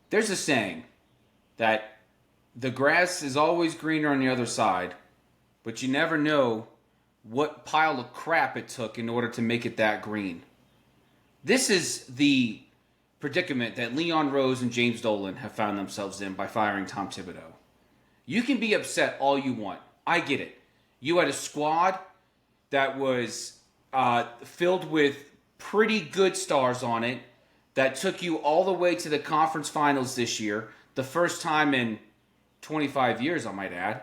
There's a saying that the grass is always greener on the other side, but you never know what pile of crap it took in order to make it that green. This is the predicament that Leon Rose and James Dolan have found themselves in by firing Tom Thibodeau. You can be upset all you want. I get it. You had a squad that was filled with pretty good stars on it that took you all the way to the conference finals this year, the first time in 25 years, I might add.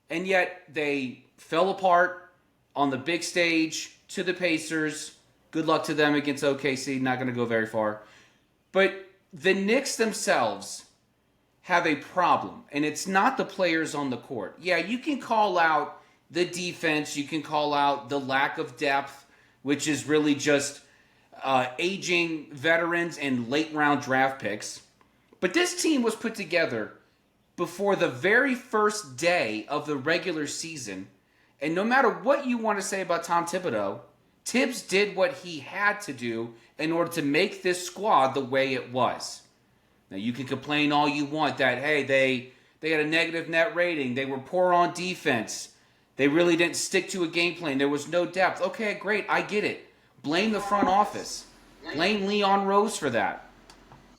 And yet they fell apart on the big stage to the Pacers. Good luck to them against OKC. Not going to go very far. But the Knicks themselves have a problem, and it's not the players on the court. Yeah, you can call out the defense. You can call out the lack of depth, which is really just aging veterans and late-round draft picks. But this team was put together before the very first day of the regular season. And no matter what you want to say about Tom Thibodeau, Tibbs did what he had to do in order to make this squad the way it was. Now, you can complain all you want that, hey, they had a negative net rating. They were poor on defense. They really didn't stick to a game plan. There was no depth. Okay, great. I get it. Blame the front office. Blame Leon Rose for that.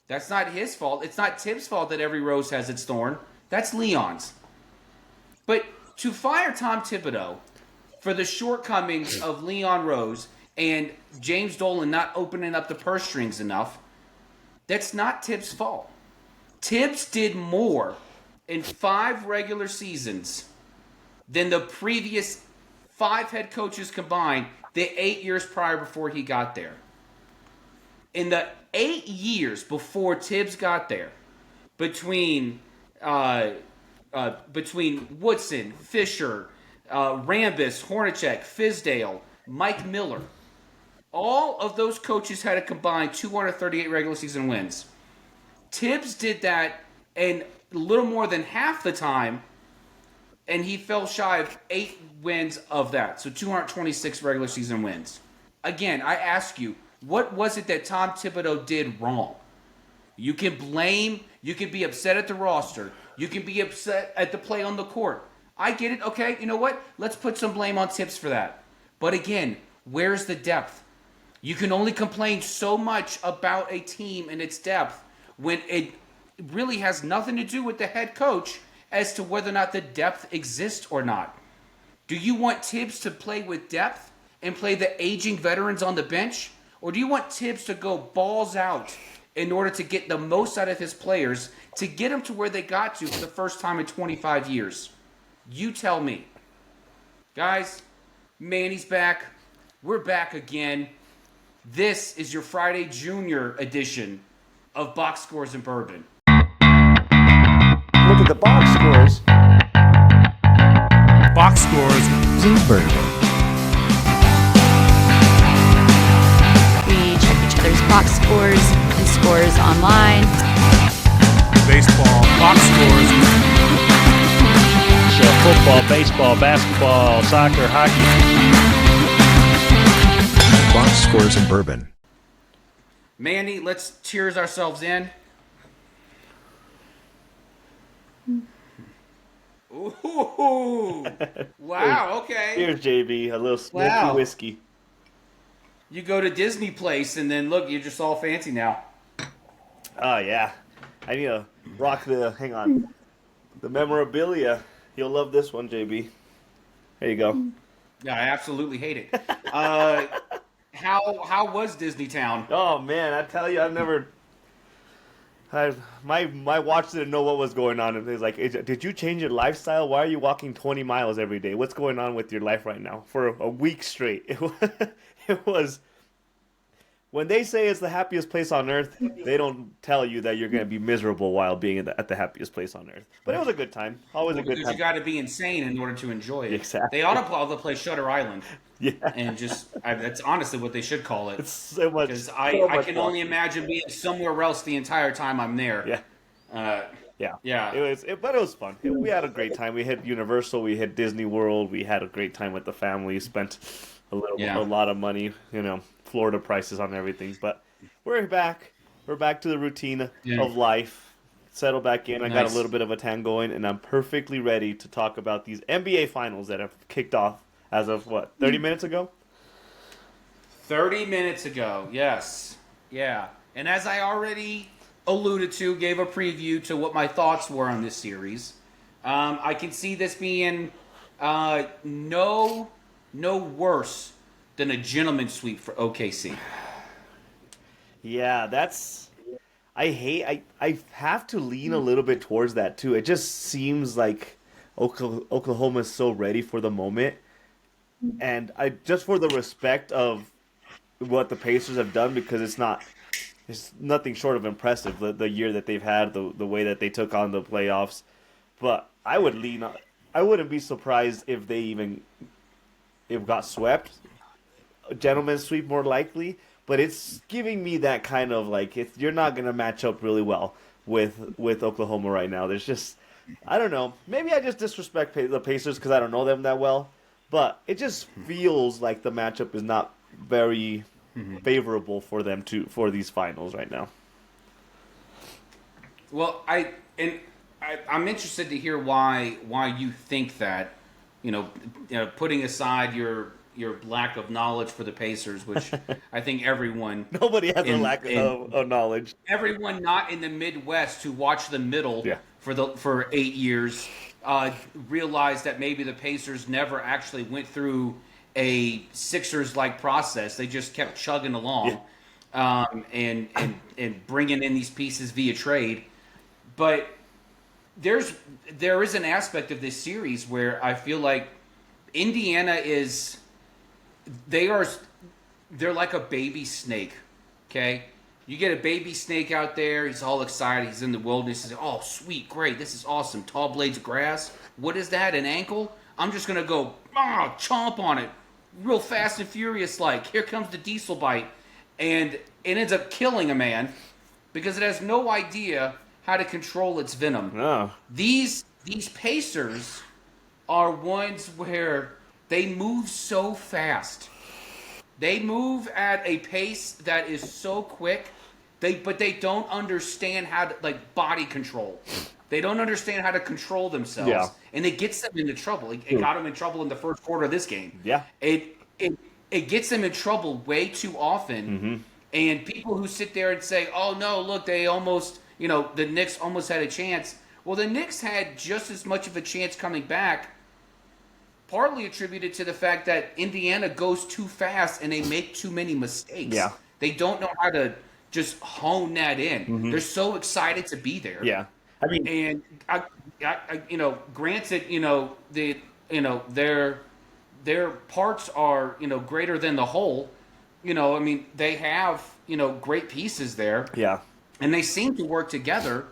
That's not his fault. It's not Tibbs' fault that every rose has its thorn. That's Leon's. But to fire Tom Thibodeau for the shortcomings of Leon Rose and James Dolan not opening up the purse strings enough, that's not Tibbs' fault. Tibbs did more in 5 regular seasons than the previous 5 head coaches combined the 8 years prior before he got there. In the 8 years before Tibbs got there, between Woodson, Fisher, Rambis, Hornacek, Fizdale, Mike Miller, all of those coaches had a combined 238 regular season wins. Tibbs did that in a little more than half the time, and he fell shy of 8 wins of that. So 226 regular season wins. Again, I ask you, what was it that Tom Thibodeau did wrong? You can blame, you can be upset at the roster, you can be upset at the play on the court. I get it, okay, you know what? Let's put some blame on Tibbs for that. But again, where's the depth? You can only complain so much about a team and its depth when it really has nothing to do with the head coach as to whether or not the depth exists or not. Do you want Tibbs to play with depth and play the aging veterans on the bench? Or do you want Tibbs to go balls out in order to get the most out of his players to get them to where they got to for the first time in 25 years? You tell me. Guys, Manny's back. We're back again. This is your Friday Junior edition of Box Scores and Bourbon. Look at the box scores. Box Scores and Bourbon. We check each other's box scores and scores online. Baseball, Box Scores. So football, baseball, basketball, soccer, hockey. Box Scores and Bourbon. Manny, let's cheers ourselves in. Ooh, wow, okay. Here's JB, a little smoky Wow. whiskey. You go to Disney Place and then look, you're just all fancy now. Oh, yeah. I need to rock the memorabilia. You'll love this one, JB. There you go. Yeah, I absolutely hate it. How was Disney Town? Oh, man, I tell you, my watch didn't know what was going on. It was like, did you change your lifestyle? Why are you walking 20 miles every day? What's going on with your life right now? For a week straight. It was, when they say it's the happiest place on earth, they don't tell you that you're going to be miserable while being at the happiest place on earth. But it was a good time. Always a good Because time. you got to be insane in order to enjoy it. Exactly. They ought to play Shutter Island. Yeah. And that's honestly what they should call it. It's so much. Because so I much can fun. only imagine being somewhere else the entire time I'm there. Yeah. Yeah. Yeah. But it was fun. We had a great time. We hit Universal. We hit Disney World. We had a great time with the family. Spent a lot of money. Florida prices on everything. But we're back. We're back to the routine Yeah. of life. Settle back in. I got a Nice. little bit of a tan going, and I'm perfectly ready to talk about these NBA finals that have kicked off as of what, 30 minutes ago? 30 minutes ago, yes. Yeah. And as I already alluded to, gave a preview to what my thoughts were on this series, I can see this being no worse than a gentleman's sweep for OKC. Yeah, that's. I have to lean a little bit towards that too. It just seems like Oklahoma is so ready for the moment, and I just for the respect of what the Pacers have done because it's nothing short of impressive the year that they've had, the way that they took on the playoffs. But I wouldn't be surprised if they even if got swept. A gentleman's sweep more likely, but it's giving me that kind of like you're not gonna match up really well with Oklahoma right now. There's just I don't know. Maybe I just disrespect the Pacers because I don't know them that well, but it just feels like the matchup is not very favorable for them for these finals right now. Well, I'm interested to hear why you think that. Putting aside your lack of knowledge for the Pacers, which I think everyone Nobody has a lack in of knowledge. everyone not in the Midwest who watched the middle Yeah. for 8 years realized that maybe the Pacers never actually went through a Sixers like process. They just kept chugging along and bringing in these pieces via trade. But there is an aspect of this series where I feel like Indiana they're like a baby snake. Okay, you get a baby snake out there. He's all excited. He's in the wilderness. He's like, "Oh, sweet, great! This is awesome. Tall blades of grass. What is that? An ankle? I'm just gonna go chomp on it, real fast and furious. Like here comes the diesel bite, and it ends up killing a man because it has no idea how to control its venom. No. These Pacers are ones where they move so fast. They move at a pace that is so quick. But they don't understand how to like body control. They don't understand how to control themselves, Yeah. and it gets them into trouble. It got them in trouble in the first quarter of this game. Yeah. It gets them in trouble way too often. And people who sit there and say, "Oh no, look, they almost, the Knicks almost had a chance." Well, the Knicks had just as much of a chance coming back, partly attributed to the fact that Indiana goes too fast and they make too many mistakes. Yeah. They don't know how to just hone that in. They're so excited to be there. Yeah. I mean, And granted, their parts are, greater than the whole. I mean, they have, great pieces there. yeah. And they seem to work together,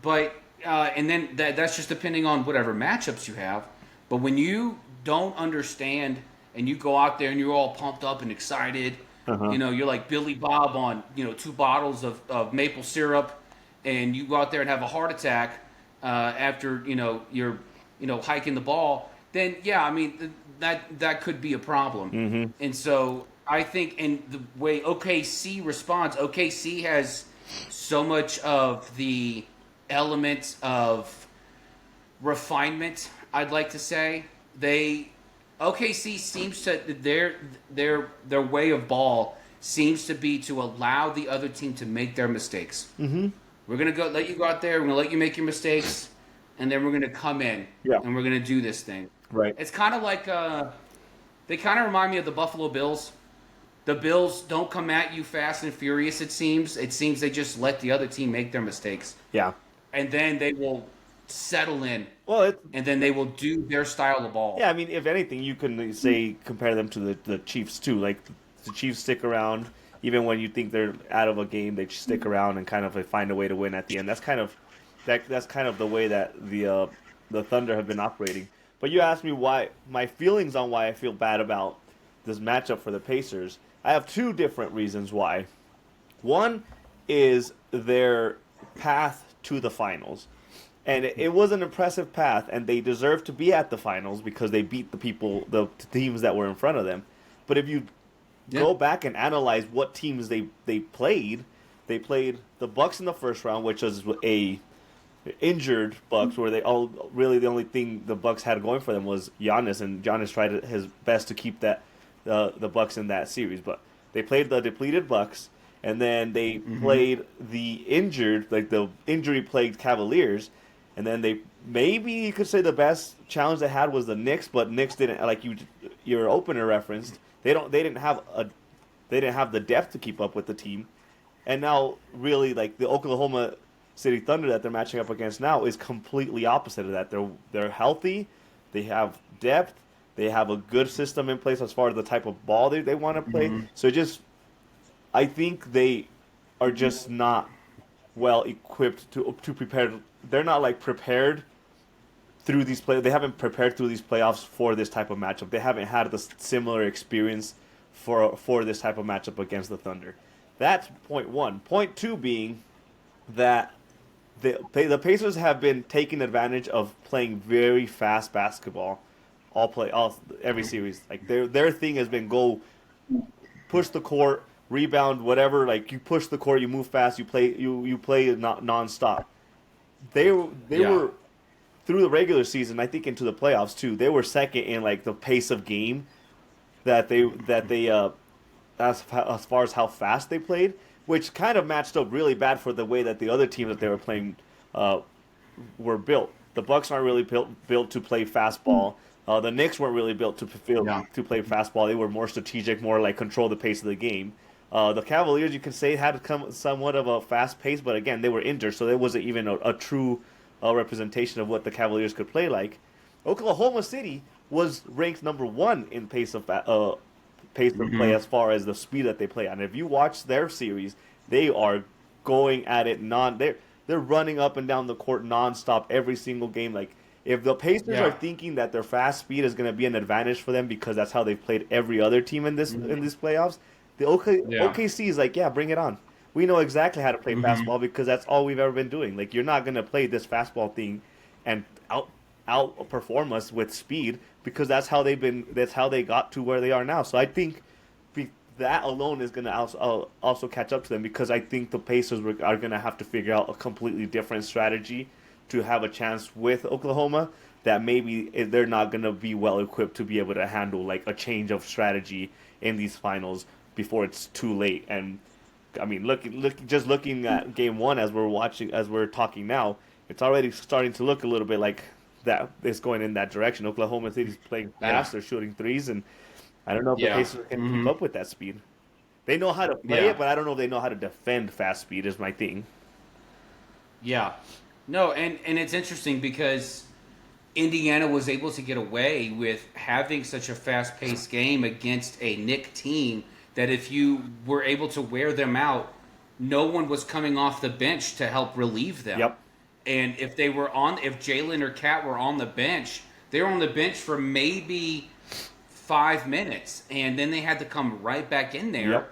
but and then that's just depending on whatever matchups you have. But when you don't understand and you go out there and you're all pumped up and excited, you're like Billy Bob on 2 bottles of maple syrup, and you go out there and have a heart attack after you're hiking the ball. Then yeah, I mean that could be a problem. And so I think, and the way OKC responds, OKC has so much of the elements of refinement, I'd like to say. OKC seems to their way of ball seems to be to allow the other team to make their mistakes. We're gonna let you go out there. We're gonna let you make your mistakes, and then we're gonna come in and we're gonna do this thing. Right. It's kind of like they kind of remind me of the Buffalo Bills. The Bills don't come at you fast and furious. It seems they just let the other team make their mistakes, Yeah. and then they will settle in, Well, and then they will do their style of ball. yeah, I mean, if anything, you can say compare them to the Chiefs too. Like the Chiefs stick around even when you think they're out of a game. They stick around and kind of find a way to win at the end. That's kind of the way that the Thunder have been operating. But you asked me why my feelings on why I feel bad about this matchup for the Pacers. I have 2 different reasons why. One is their path to the finals. And it was an impressive path, and they deserve to be at the finals because they beat the teams that were in front of them. But if you go back and analyze what teams they played, They played the Bucks in the first round, which was a injured Bucks, where they all really the only thing the Bucks had going for them was Giannis, and Giannis tried his best to keep that the Bucks in that series. But they played the depleted Bucks, and then they played the injured, like the injury plagued Cavaliers, and then they maybe you could say the best challenge they had was the Knicks, but Knicks didn't, like your opener referenced. They didn't have the depth to keep up with the team, and now really like the Oklahoma City Thunder that they're matching up against now is completely opposite of that. They're healthy, they have depth, they have a good system in place as far as the type of ball they want to play. So I think they are just not well equipped to prepare. They're not like prepared through these play. They haven't prepared through these playoffs for this type of matchup. They haven't had the similar experience for this type of matchup against the Thunder. That's point one. Point two being that the Pacers have been taking advantage of playing very fast basketball every series. Like their thing has been go push the court, rebound, whatever. Like you push the court, you move fast, you play nonstop. They were through the regular season, I think into the playoffs too. They were second in like the pace of game that they as far as how fast they played, which kind of matched up really bad for the way that the other teams that they were playing were built. The Bucks aren't really built to play fastball. The Knicks weren't really built to play fastball. They were more strategic, more like control the pace of the game. The Cavaliers, you can say, had come somewhat of a fast pace, but again, they were injured, so there wasn't even a true representation of what the Cavaliers could play like. Oklahoma City was ranked number one in pace of play as far as the speed that they play. And if you watch their series, they are going at it they're running up and down the court nonstop every single game. Like if the Pacers are thinking that their fast speed is going to be an advantage for them because that's how they've played every other team in these playoffs, the OKC is like, yeah, bring it on. We know exactly how to play fastball because that's all we've ever been doing. Like you're not going to play this fastball thing and outperform us with speed because that's how they got to where they are now. So I think that alone is going to also catch up to them because I think the Pacers are going to have to figure out a completely different strategy to have a chance with Oklahoma that maybe they're not going to be well equipped to be able to handle like a change of strategy in these finals before it's too late. And I mean, looking at game one as we're talking now, it's already starting to look a little bit like that it's going in that direction. Oklahoma City's playing fast, they're shooting threes, and I don't know if the Pacers can keep up with that speed. They know how to play it, but I don't know if they know how to defend fast speed is my thing. Yeah. No, and it's interesting because Indiana was able to get away with having such a fast-paced game against a Knick team that if you were able to wear them out, no one was coming off the bench to help relieve them. Yep. And if Jalen or Cat were on the bench, they were on the bench for maybe 5 minutes, and then they had to come right back in there,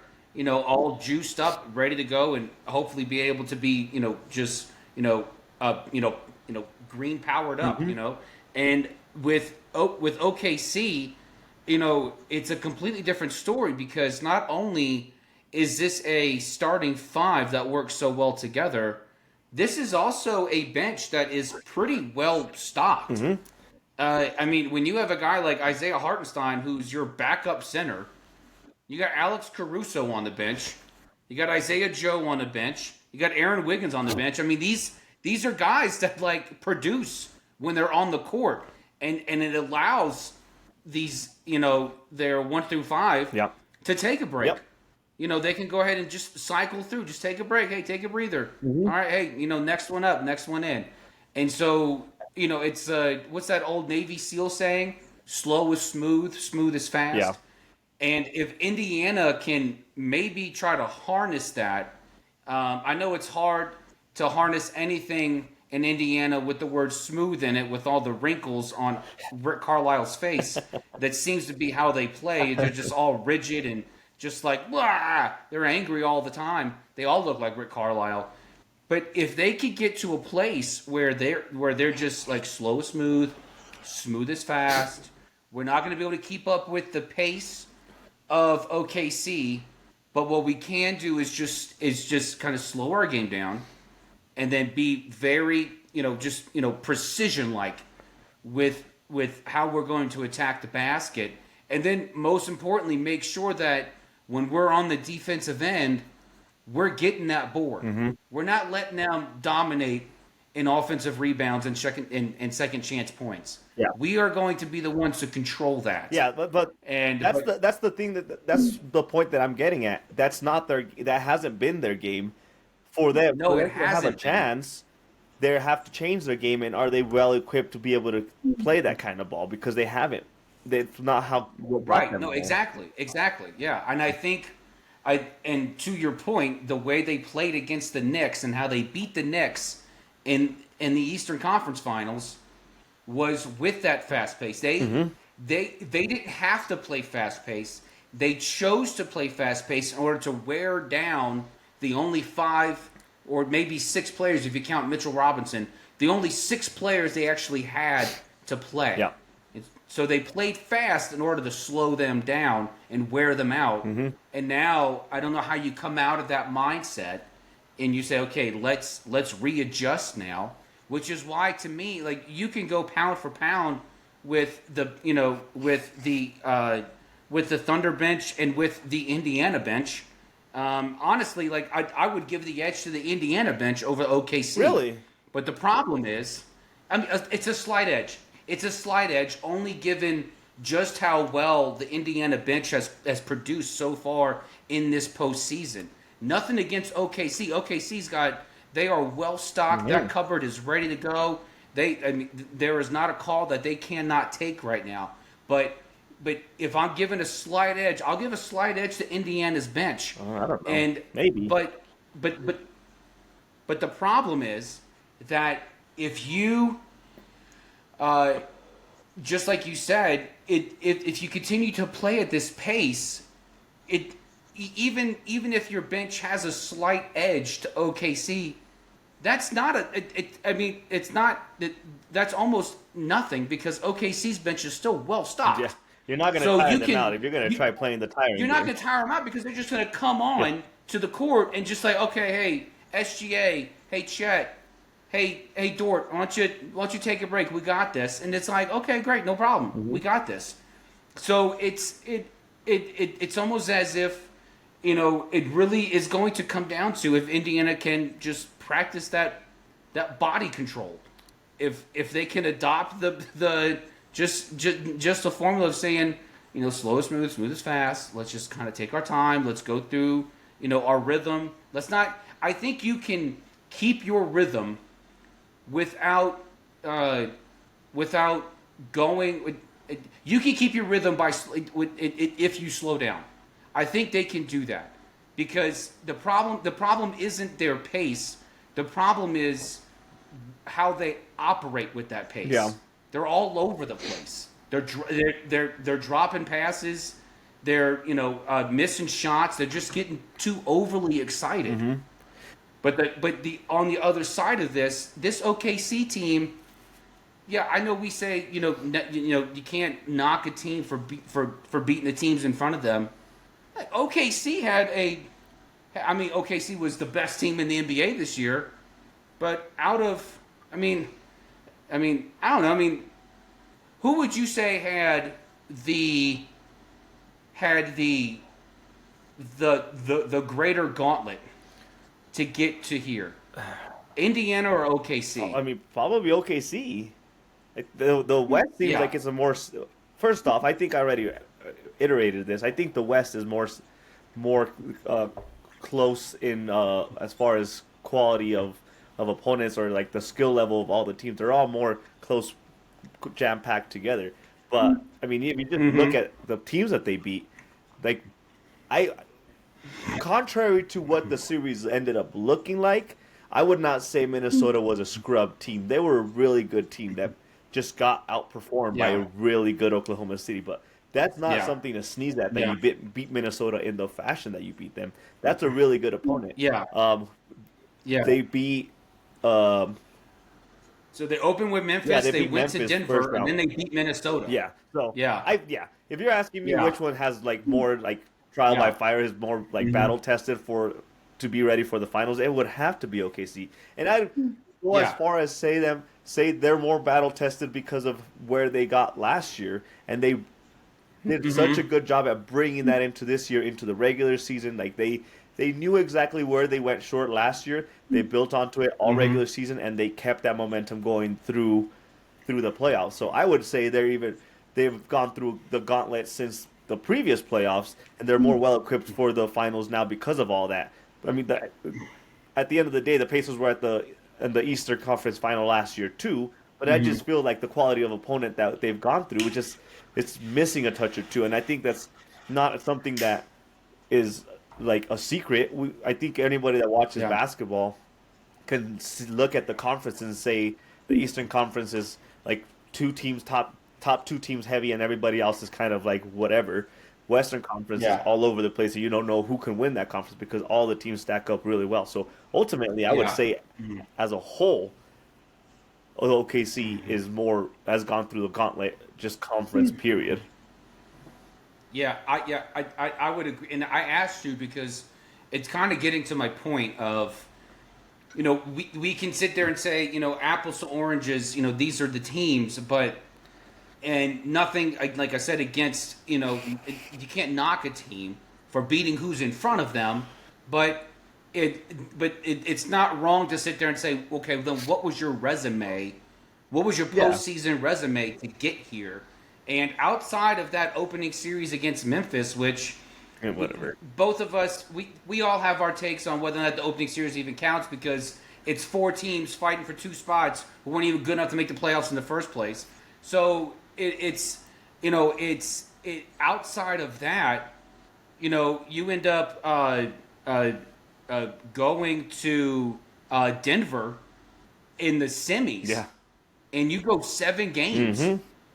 all juiced up, ready to go, and hopefully be able to be, green powered up, And with OKC, it's a completely different story because not only is this a starting five that works so well together, this is also a bench that is pretty well stocked. I mean, when you have a guy like Isaiah Hartenstein, who's your backup center, you got Alex Caruso on the bench, you got Isaiah Joe on the bench, you got Aaron Wiggins on the bench. I mean, these are guys that like produce when they're on the court, and it allows these their 1 through 5 to take a break. They can go ahead and just cycle through, just take a break. Hey, take a breather. All right, hey, next one up, next one in, and so. It's what's that old Navy SEAL saying? Slow is smooth, smooth is fast. Yeah. And if Indiana can maybe try to harness that, I know it's hard to harness anything in Indiana with the word smooth in it, with all the wrinkles on Rick Carlisle's face. That seems to be how they play. They're just all rigid and just like, blah! They're angry all the time. They all look like Rick Carlisle. But if they could get to a place where they're just like slow, smooth is fast, we're not going to be able to keep up with the pace of OKC, But what we can do is just kind of slow our game down, and then be very precision like with how we're going to attack the basket, and then most importantly make sure that when we're on the defensive end, we're getting that board. We're not letting them dominate in offensive rebounds and second chance points. Yeah. We are going to be the ones to control that. Yeah, but And that's the thing that's the point that I'm getting at. That hasn't been their game. For them, No, for it them to have a hasn't been. chance, they have to change their game. And are they well equipped to be able to play that kind of ball? Because they haven't. It's not how right. No, exactly. Yeah, and I think and to your point, the way they played against the Knicks and how they beat the Knicks in the Eastern Conference Finals was with that fast pace. They didn't have to play fast pace. They chose to play fast pace in order to wear down the only 5 or maybe 6 players, if you count Mitchell Robinson, the only 6 players they actually had to play. Yeah. So they played fast in order to slow them down and wear them out. And now I don't know how you come out of that mindset and you say, okay, let's readjust now. Which is why, to me, like, you can go pound for pound with the Thunder bench and with the Indiana bench. Honestly, like, I would give the edge to the Indiana bench over OKC. Really? But the problem is, I mean, it's a slight edge. It's a slight edge only given just how well the Indiana bench has produced so far in this postseason. Nothing against OKC. They are well stocked. That cupboard is ready to go. There is not a call that they cannot take right now. But if I'm giving a slight edge, I'll give a slight edge to Indiana's bench. I don't know. And maybe. But the problem is that if you, just like you said, if you continue to play at this pace, even if your bench has a slight edge to OKC, that's not that's almost nothing, because OKC's bench is still well stocked. Yeah. You're not going to tire them out if you're going to try playing the tiring You're not game. going to tire them out, because they're just going to come on to the court and just like, okay, hey, SGA, hey, Chet, hey, Dort, why don't you take a break? We got this. And it's like, okay, great, no problem. We got this. So it's almost as if, it really is going to come down to if Indiana can just practice that body control. If they can adopt the just the formula of saying, slow is smooth, smooth is fast. Let's just kind of take our time. Let's go through, our rhythm. I think you can keep your rhythm without going. You can keep your rhythm if you slow down. I think they can do that, because the problem isn't their pace. The problem is how they operate with that pace. Yeah. They're all over the place. They're dropping passes. They're missing shots. They're just getting too overly excited. But the on the other side of this OKC team, yeah, I know we say you can't knock a team for beating the teams in front of them. OKC OKC was the best team in the NBA this year, but I don't know. Who would you say had the greater gauntlet to get to here? Indiana or OKC? Probably OKC. The West seems like it's a more. First off, I think I already iterated this. I think the West is more close in as far as quality of opponents, or like the skill level of all the teams. They're all more close, jam packed together. But if you just look at the teams that they beat, like contrary to what the series ended up looking like, I would not say Minnesota was a scrub team. They were a really good team that just got outperformed by a really good Oklahoma City. But that's not something to sneeze at, that you beat Minnesota in the fashion that you beat them. That's a really good opponent. They beat. So they opened with Memphis. They went to Denver, and then they beat Minnesota. Yeah. So if you're asking me which one has like more like trial by Yeah. fire, is more like battle tested to be ready for the finals, it would have to be OKC. And I'd go as Yeah. far as say they're more battle tested because of where they got last year, and they did such a good job at bringing that into this year, into the regular season. Like they knew exactly where they went short last year. They built onto it all regular season, and they kept that momentum going through the playoffs. So I would say they've gone through the gauntlet since the previous playoffs, and they're more well equipped for the finals now because of all that. I mean, at the end of the day, the Pacers were in the Eastern Conference Final last year too. But I just feel like the quality of opponent that they've gone through, it's missing a touch or two, and I think that's not something that is like a secret. I think anybody that watches Yeah. basketball can look at the conference and say the Eastern Conference is like two teams top two teams heavy, and everybody else is kind of like whatever. Western Conference is Yeah. all over the place, and you don't know who can win that conference because all the teams stack up really well. So ultimately, I would Yeah. say, as a whole, OKC has gone through the gauntlet, just conference period. I would agree, and I asked you because it's kind of getting to my point of, we can sit there and say, apples to oranges, these are the teams, but and nothing like I said against, you can't knock a team for beating who's in front of them, but it's not wrong to sit there and say, okay, then what was your resume? What was your Yeah. postseason resume to get here? And outside of that opening series against Memphis, which And whatever. both of us, we all have our takes on whether or not the opening series even counts because it's four teams fighting for two spots who weren't even good enough to make the playoffs in the first place. So it's outside of that, you end up going to Denver in the semis, Yeah. and you go 7 games.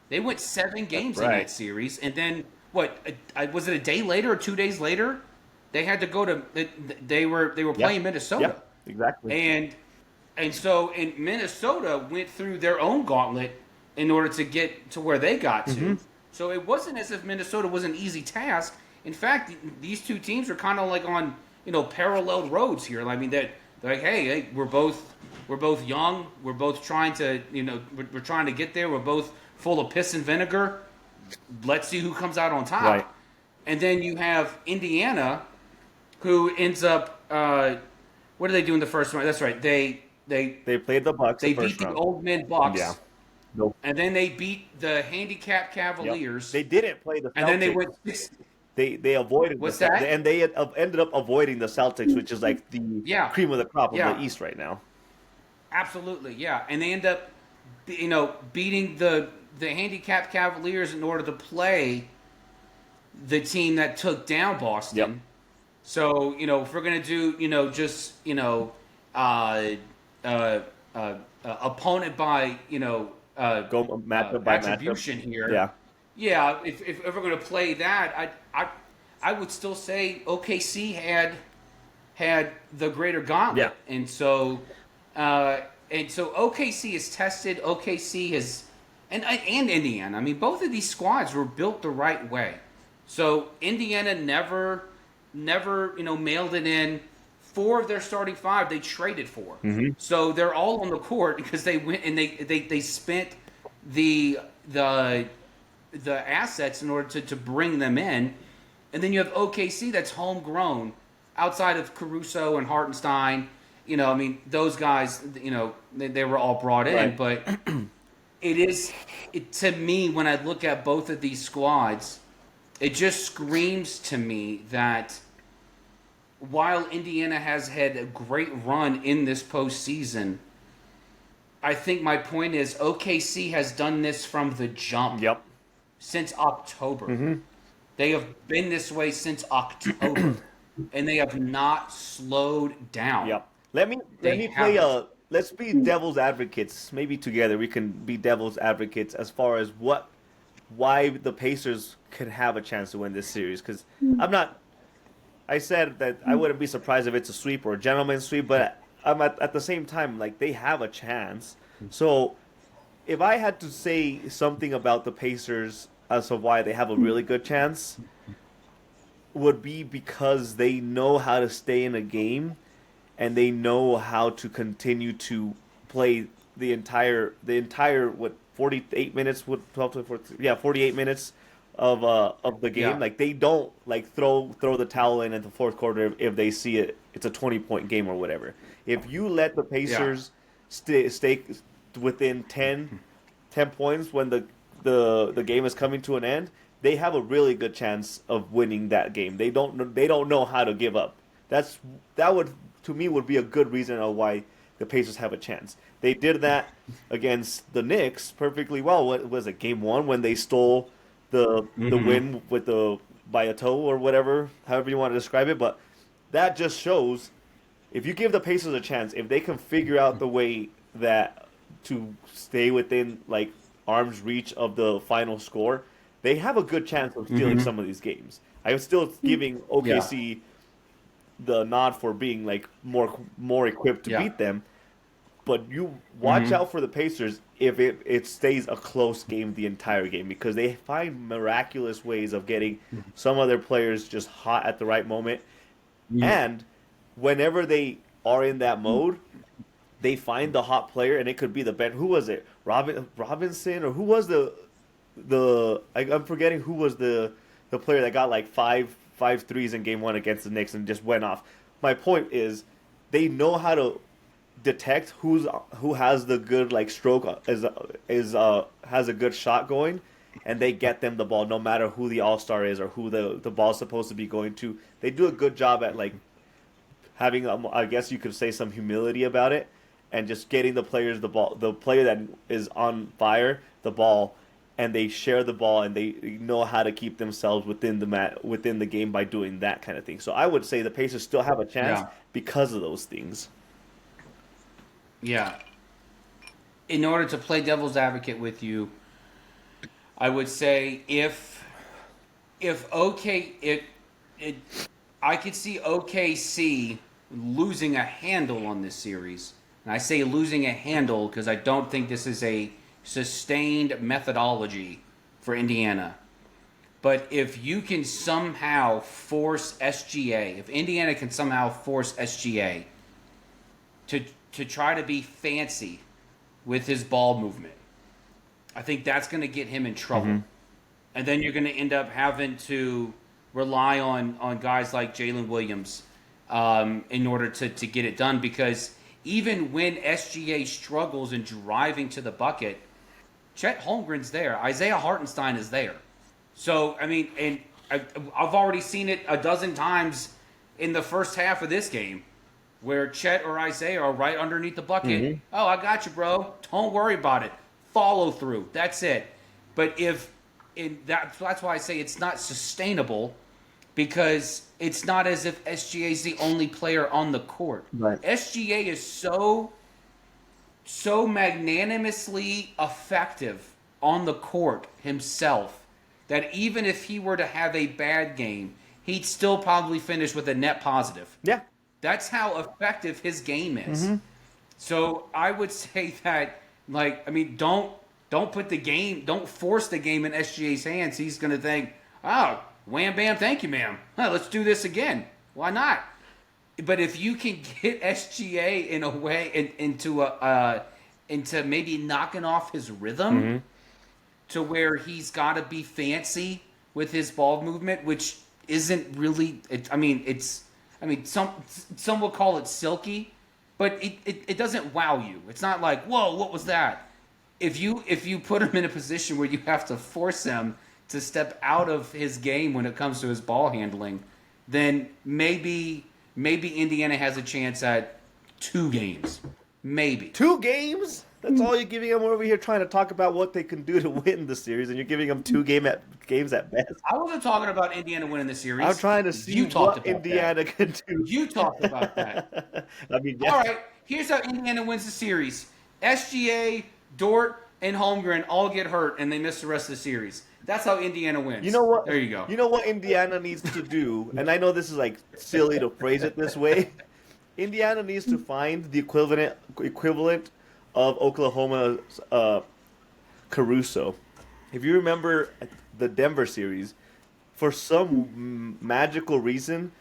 They went 7 games in right. that series, and then what? Was it a day later or 2 days later? They had to go to. They were playing Minnesota, Yeah, exactly. and so Minnesota went through their own gauntlet in order to get to where they got to. So it wasn't as if Minnesota was an easy task. In fact, these two teams are kind of like on parallel roads here. I mean, they're like, hey, we're both young. We're both trying to we're trying to get there. We're both full of piss and vinegar. Let's see who comes out on top. Right. And then you have Indiana, who ends up. What do they do in the first round? That's right. They Played the Bucks. they the first beat the round. old men Bucks. Yeah. Nope. And then they beat the handicap Yep. Cavaliers. They didn't play the Celtics. And then they went 6. They avoided What's the, that? and they ended up avoiding the Celtics, which is like the Yeah. cream of the crop of Yeah. the East right now. Absolutely, yeah. And they end up, beating the handicap Cavaliers in order to play the team that took down Boston. Yep. So, if we're gonna do, just opponent by, Go matchup by attribution matchup. here. Yeah. Yeah, if we're going to play that, I would still say OKC had the greater gauntlet, Yeah. and so OKC is tested. OKC has and Indiana. I mean, both of these squads were built the right way. So Indiana never mailed it in. 4 of their starting 5 they traded for. So they're all on the court because they went and they spent the assets in order to bring them in. And then you have OKC that's homegrown outside of Caruso and Hartenstein. I mean, those guys, they were all brought in. Right. But to me, when I look at both of these squads, it just screams to me that while Indiana has had a great run in this postseason, I think my point is OKC has done this from the jump. Yep. Since October. They have been this way since October. And they have not slowed down. Yep. Let me play let's be devil's advocates. Maybe together we can be devil's advocates as far as why the Pacers could have a chance to win this series. Because I said that I wouldn't be surprised if it's a sweep or a gentleman's sweep, but I'm at the same time, like, they have a chance. So if I had to say something about the Pacers as to why they have a really good chance, would be because they know how to stay in a game, and they know how to continue to play the entire what 48 minutes, what 12 to 14, yeah, 48 minutes of the game. Yeah. Like they don't like throw the towel in at the fourth quarter if they see it's a 20-point game or whatever. If you let the Yeah. Pacers stay within 10 points when the game is coming to an end, they have a really good chance of winning that game. They don't know how to give up. That would, to me, would be a good reason of why the Pacers have a chance. They did that against the Knicks perfectly well. What was it, game one, when they stole the win with the by a toe or whatever, however you want to describe it. But that just shows, if you give the Pacers a chance, if they can figure out the way that to stay within like arm's reach of the final score, they have a good chance of stealing some of these games. I'm still giving OKC the nod for being like more equipped to Yeah. beat them. But you watch out for the Pacers if it stays a close game the entire game, because they find miraculous ways of getting some of their players just hot at the right moment. And whenever they are in that mode, they find the hot player, and it could be the bench. Who was it? Robinson, or who was I'm forgetting who was the player that got like five threes in game one against the Knicks and just went off. My point is, they know how to detect who has the good like stroke, has a good shot going, and they get them the ball no matter who the all-star is or who the ball's supposed to be going to. They do a good job at like having, I guess you could say, some humility about it, and just getting the players the ball, the player that is on fire, the ball, and they share the ball, and they know how to keep themselves within the game by doing that kind of thing. So I would say the Pacers still have a chance because of those things. Yeah. In order to play devil's advocate with you, I would say if I could see OKC losing a handle on this series. And I say losing a handle because I don't think this is a sustained methodology for Indiana. But if you can somehow force SGA, if Indiana can somehow force SGA to try to be fancy with his ball movement, I think that's going to get him in trouble. And then you're going to end up having to rely on guys like Jalen Williams in order to get it done, because even when SGA struggles in driving to the bucket, Chet Holmgren's there. Isaiah Hartenstein is there. So, I mean, and I've already seen it a dozen times in the first half of this game where Chet or Isaiah are right underneath the bucket. Oh, I got you, bro. Don't worry about it. Follow through. That's it. But that's why I say it's not sustainable, because it's not as if SGA is the only player on the court. Right. SGA is so magnanimously effective on the court himself that even if he were to have a bad game, he'd still probably finish with a net positive. Yeah. That's how effective his game is. So I would say that, like, I mean, don't force the game in SGA's hands. He's going to think, oh, wham, bam, thank you, ma'am. Let's do this again. Why not? But if you can get SGA in a way into maybe knocking off his rhythm to where he's got to be fancy with his ball movement, which isn't really. Some will call it silky, but it doesn't wow you. It's not like, whoa, what was that? If you put him in a position where you have to force him to step out of his game when it comes to his ball handling, then maybe Indiana has a chance at 2 games. Maybe. 2 games? That's all you're giving them. We're over here trying to talk about what they can do to win the series, and you're giving them 2 games at best. I wasn't talking about Indiana winning the series. I'm trying to see what Indiana can do. You talked about that. I mean, yeah. All right, here's how Indiana wins the series. SGA, Dort, and Holmgren all get hurt, and they miss the rest of the series. That's how Indiana wins. You know what? There you go. You know what Indiana needs to do, and I know this is like silly to phrase it this way. Indiana needs to find the equivalent of Oklahoma's Caruso. If you remember the Denver series, for some magical reason,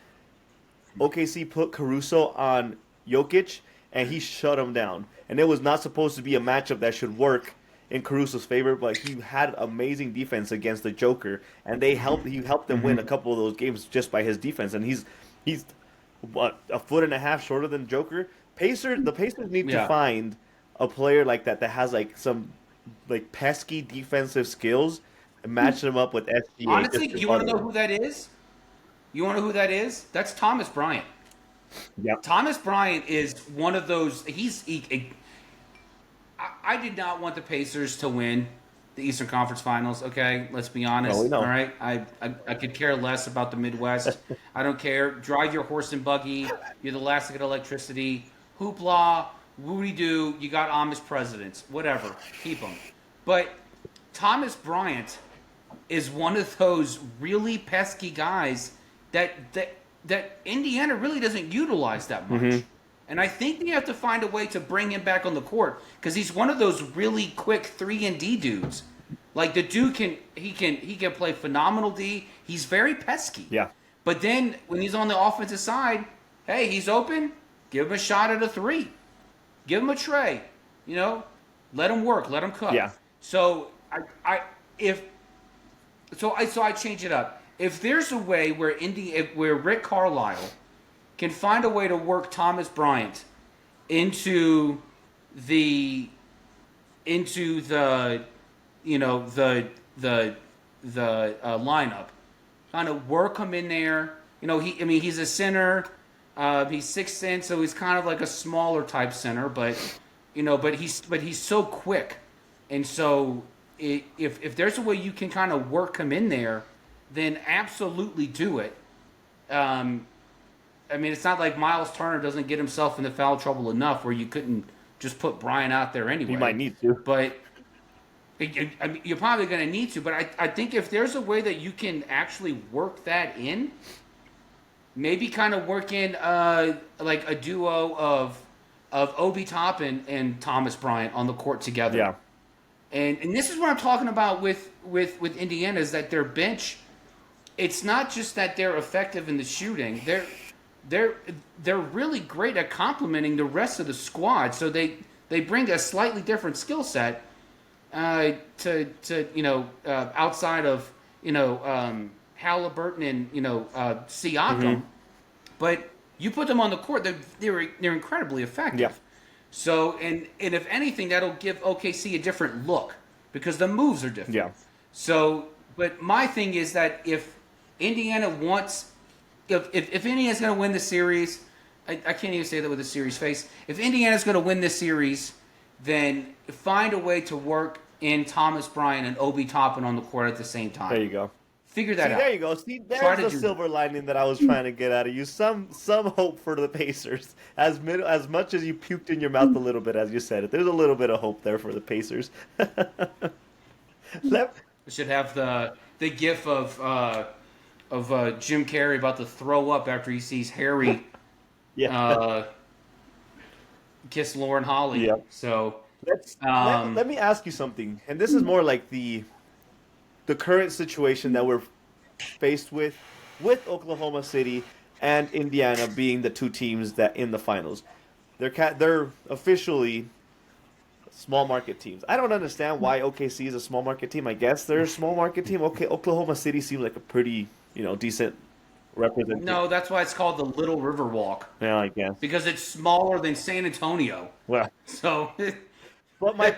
OKC put Caruso on Jokic, and he shut him down. And it was not supposed to be a matchup that should work in Caruso's favor, but he had amazing defense against the Joker, and he helped them win a couple of those games just by his defense. And he's what, a foot and a half shorter than Joker. The Pacers need to find a player like that has like some like pesky defensive skills and match them up with SGA. Honestly, you want to know who that is? You want to know who that is? That's Thomas Bryant. Yep. Thomas Bryant is one of those. I did not want the Pacers to win the Eastern Conference Finals. Okay, let's be honest. Well, we know. All right, I could care less about the Midwest. I don't care. Drive your horse and buggy. You're the last to get electricity. Hoopla, woody doo. You got Amish presidents. Whatever. Keep them. But Thomas Bryant is one of those really pesky guys that Indiana really doesn't utilize that much. And I think they have to find a way to bring him back on the court because he's one of those really quick 3-and-D dudes. Like the dude can play phenomenal D. He's very pesky. Yeah. But then when he's on the offensive side, hey, he's open. Give him a shot at a 3. Give him a tray. You know, let him work. Let him cook. Yeah. So I change it up. If there's a way where Rick Carlisle can find a way to work Thomas Bryant into the lineup, kind of work him in there. You know, he's a center. He's 6'10", so he's kind of like a smaller type center, but he's so quick, and so if there's a way you can kind of work him in there, then absolutely do it. I mean, it's not like Miles Turner doesn't get himself into foul trouble enough where you couldn't just put Bryant out there anyway. You might need to. But you're probably going to need to. But I think if there's a way that you can actually work that in, maybe kind of work in like a duo of Obi Toppin and Thomas Bryant on the court together. Yeah. And this is what I'm talking about with Indiana is that their bench, it's not just that they're effective in the shooting. They're really great at complementing the rest of the squad. So they bring a slightly different skill set to outside of Halliburton and Siakam. But you put them on the court, they're incredibly effective. Yeah. So and if anything, that'll give OKC a different look because the moves are different. Yeah. So, but my thing is that if Indiana wants, if Indiana's going to win the series, I can't even say that with a serious face. If Indiana's going to win this series, then find a way to work in Thomas Bryant and Obi Toppin on the court at the same time. There you go. Figure that out. There you go. See, there's the silver lining that I was trying to get out of you. Some hope for the Pacers. As much as you puked in your mouth a little bit as you said it, there's a little bit of hope there for the Pacers. We should have the gif of Jim Carrey about to throw up after he sees Harry kiss Lauren Holly. Yep. So let me ask you something, and this is more like the current situation that we're faced with Oklahoma City and Indiana being the two teams that in the finals. They're officially small market teams. I don't understand why OKC is a small market team. I guess they're a small market team. Okay, Oklahoma City seems like a pretty, decent representation. No, that's why it's called the Little River Walk. Yeah, I guess. Because it's smaller than San Antonio. Well, so but my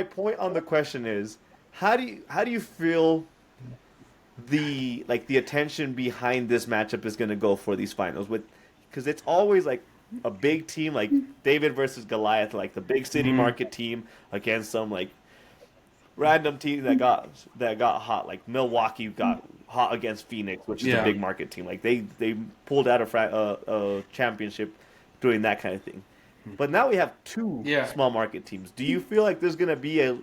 point on the question is, how do you feel the attention behind this matchup is going to go for these finals because it's always like a big team like David versus Goliath, like the big city market team against some like random team that got hot, like Milwaukee got hot against Phoenix, which is a big market team. Like they pulled out a championship doing that kind of thing. But now we have two small market teams. Do you feel like there's going to be a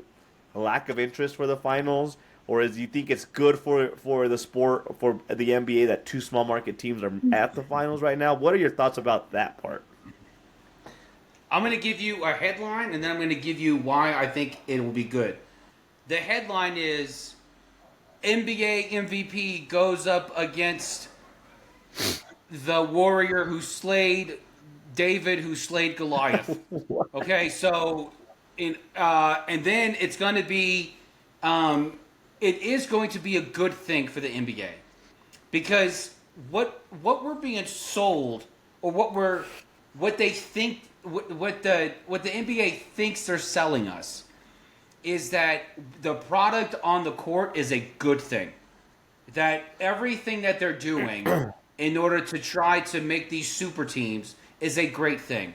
lack of interest for the finals, or do you think it's good for the sport, for the NBA, that two small market teams are at the finals right now? What are your thoughts about that part? I'm going to give you a headline, and then I'm going to give you why I think it will be good. The headline is NBA MVP goes up against the warrior who slayed David, who slayed Goliath. Okay, so and then it's going to be, it is going to be a good thing for the NBA because what we're being sold, or what they think, what the NBA thinks they're selling us, is that the product on the court is a good thing. That everything that they're doing in order to try to make these super teams is a great thing.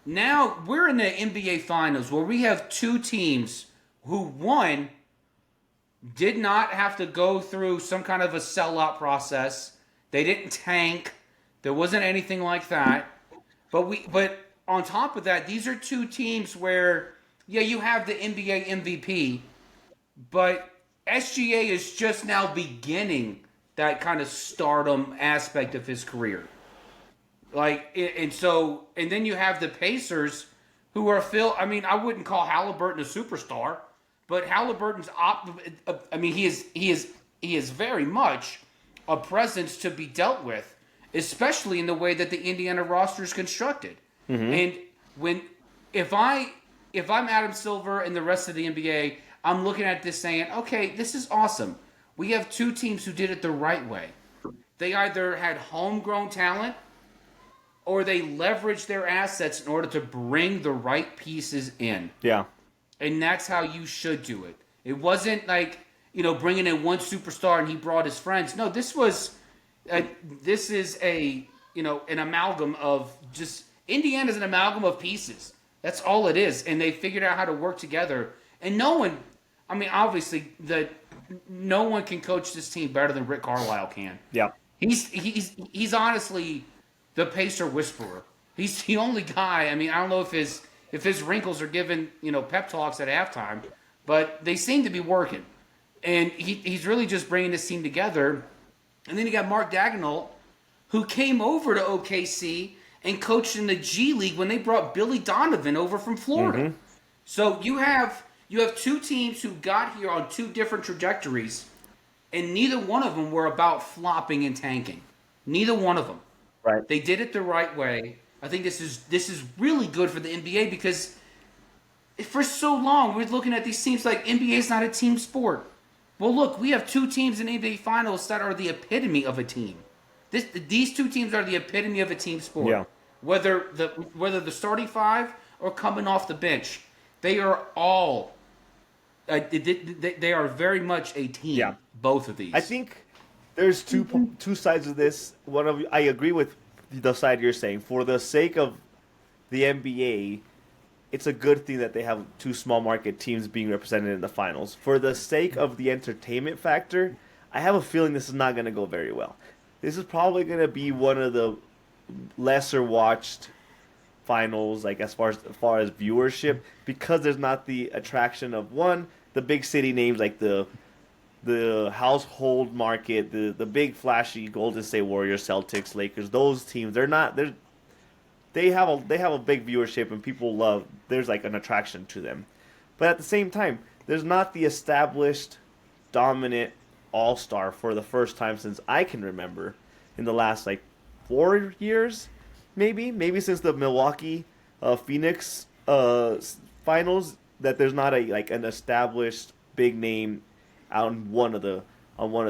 Now we're in the NBA Finals where we have two teams who, one, did not have to go through some kind of a sellout process. They didn't tank. There wasn't anything like that. But on top of that, these are two teams where, yeah, you have the NBA MVP, but SGA is just now beginning that kind of stardom aspect of his career. And then you have the Pacers, who are I mean, I wouldn't call Halliburton a superstar, but Halliburton's he is very much a presence to be dealt with, especially in the way that the Indiana roster is constructed. And if I'm Adam Silver and the rest of the NBA, I'm looking at this saying, okay, this is awesome. We have two teams who did it the right way. They either had homegrown talent, or they leveraged their assets in order to bring the right pieces in. Yeah. And that's how you should do it. It wasn't like, bringing in one superstar and he brought his friends. No, this is an amalgam of just, Indiana's an amalgam of pieces. That's all it is. And they figured out how to work together. And obviously, no one can coach this team better than Rick Carlisle can. Yeah. He's honestly the Pacer whisperer. He's the only guy. I don't know if his wrinkles are given, pep talks at halftime, but they seem to be working. And he's really just bringing this team together. And then you got Mark Daigneault, who came over to OKC and coached in the G League when they brought Billy Donovan over from Florida. Mm-hmm. So you have two teams who got here on two different trajectories, and neither one of them were about flopping and tanking. Neither one of them. Right. They did it the right way. I think this is really good for the NBA because for so long we're looking at these teams like NBA is not a team sport. Well, look, we have two teams in NBA Finals that are the epitome of a team. These two teams are the epitome of a team sport. Yeah. Whether the starting five or coming off the bench, they are all they are very much a team. Yeah. Both of these. I think there's two sides of this. I agree with the side you're saying. For the sake of the NBA, it's a good thing that they have two small market teams being represented in the finals. For the sake of the entertainment factor, I have a feeling this is not going to go very well. This is probably going to be one of the lesser watched finals, like as far as viewership, because there's not the attraction of the big city names like the household market, the big flashy Golden State Warriors, Celtics, Lakers. Those teams, they have a big viewership and people love. There's like an attraction to them, but at the same time, there's not the established dominant all-star for the first time since I can remember in the last 4 years, maybe since the Milwaukee Phoenix finals, that there's not an established big name on one of the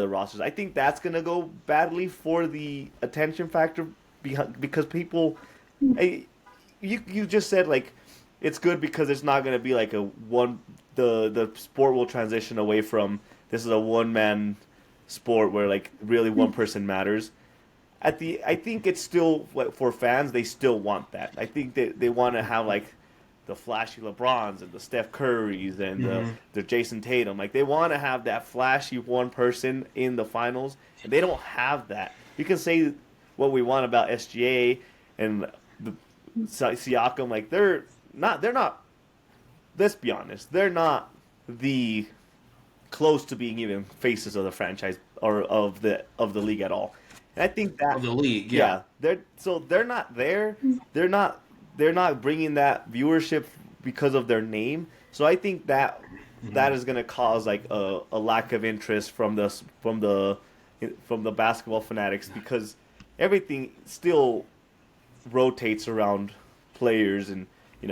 rosters. I think that's gonna go badly for the attention factor because people, you just said it's good because it's not gonna be the sport will transition away from this is a one man sport where really one person matters. I think it's still for fans, they still want that. I think they want to have the flashy LeBrons and the Steph Currys and the Jason Tatum. They want to have that flashy one person in the finals, and they don't have that. You can say what we want about SGA and the Siakam. They're not. Let's be honest. They're not the close to being even faces of the franchise or of the league at all. And I think that of the league, yeah. They're not there. They're not bringing that viewership because of their name. So I think that that is going to cause like a lack of interest from the basketball fanatics because everything still rotates around players, and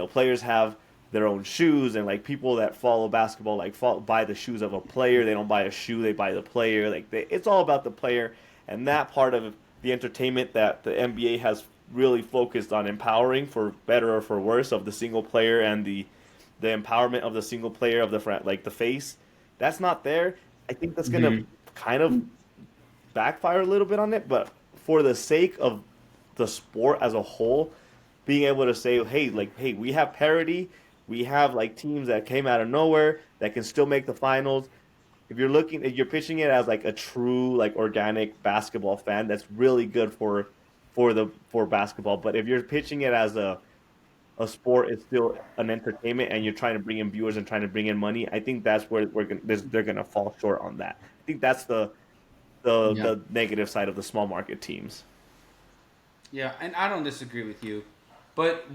players have their own shoes, and like people that follow basketball like buy the shoes of a player. They don't buy a shoe, they buy the player. It's all about the player, and that part of the entertainment that the NBA has really focused on empowering, for better or for worse, of the single player, and the empowerment of the single player, of the face. That's not there. I think that's gonna kind of backfire a little bit on it, but for the sake of the sport as a whole, being able to say, hey, we have parity, we have like teams that came out of nowhere that can still make the finals. If you're pitching it as like a true like organic basketball fan, that's really good for basketball. But if you're pitching it as a sport, it's still an entertainment, and you're trying to bring in viewers and trying to bring in money, I think that's where they're gonna fall short on that. I think that's the negative side of the small market teams. Yeah, and I don't disagree with you, but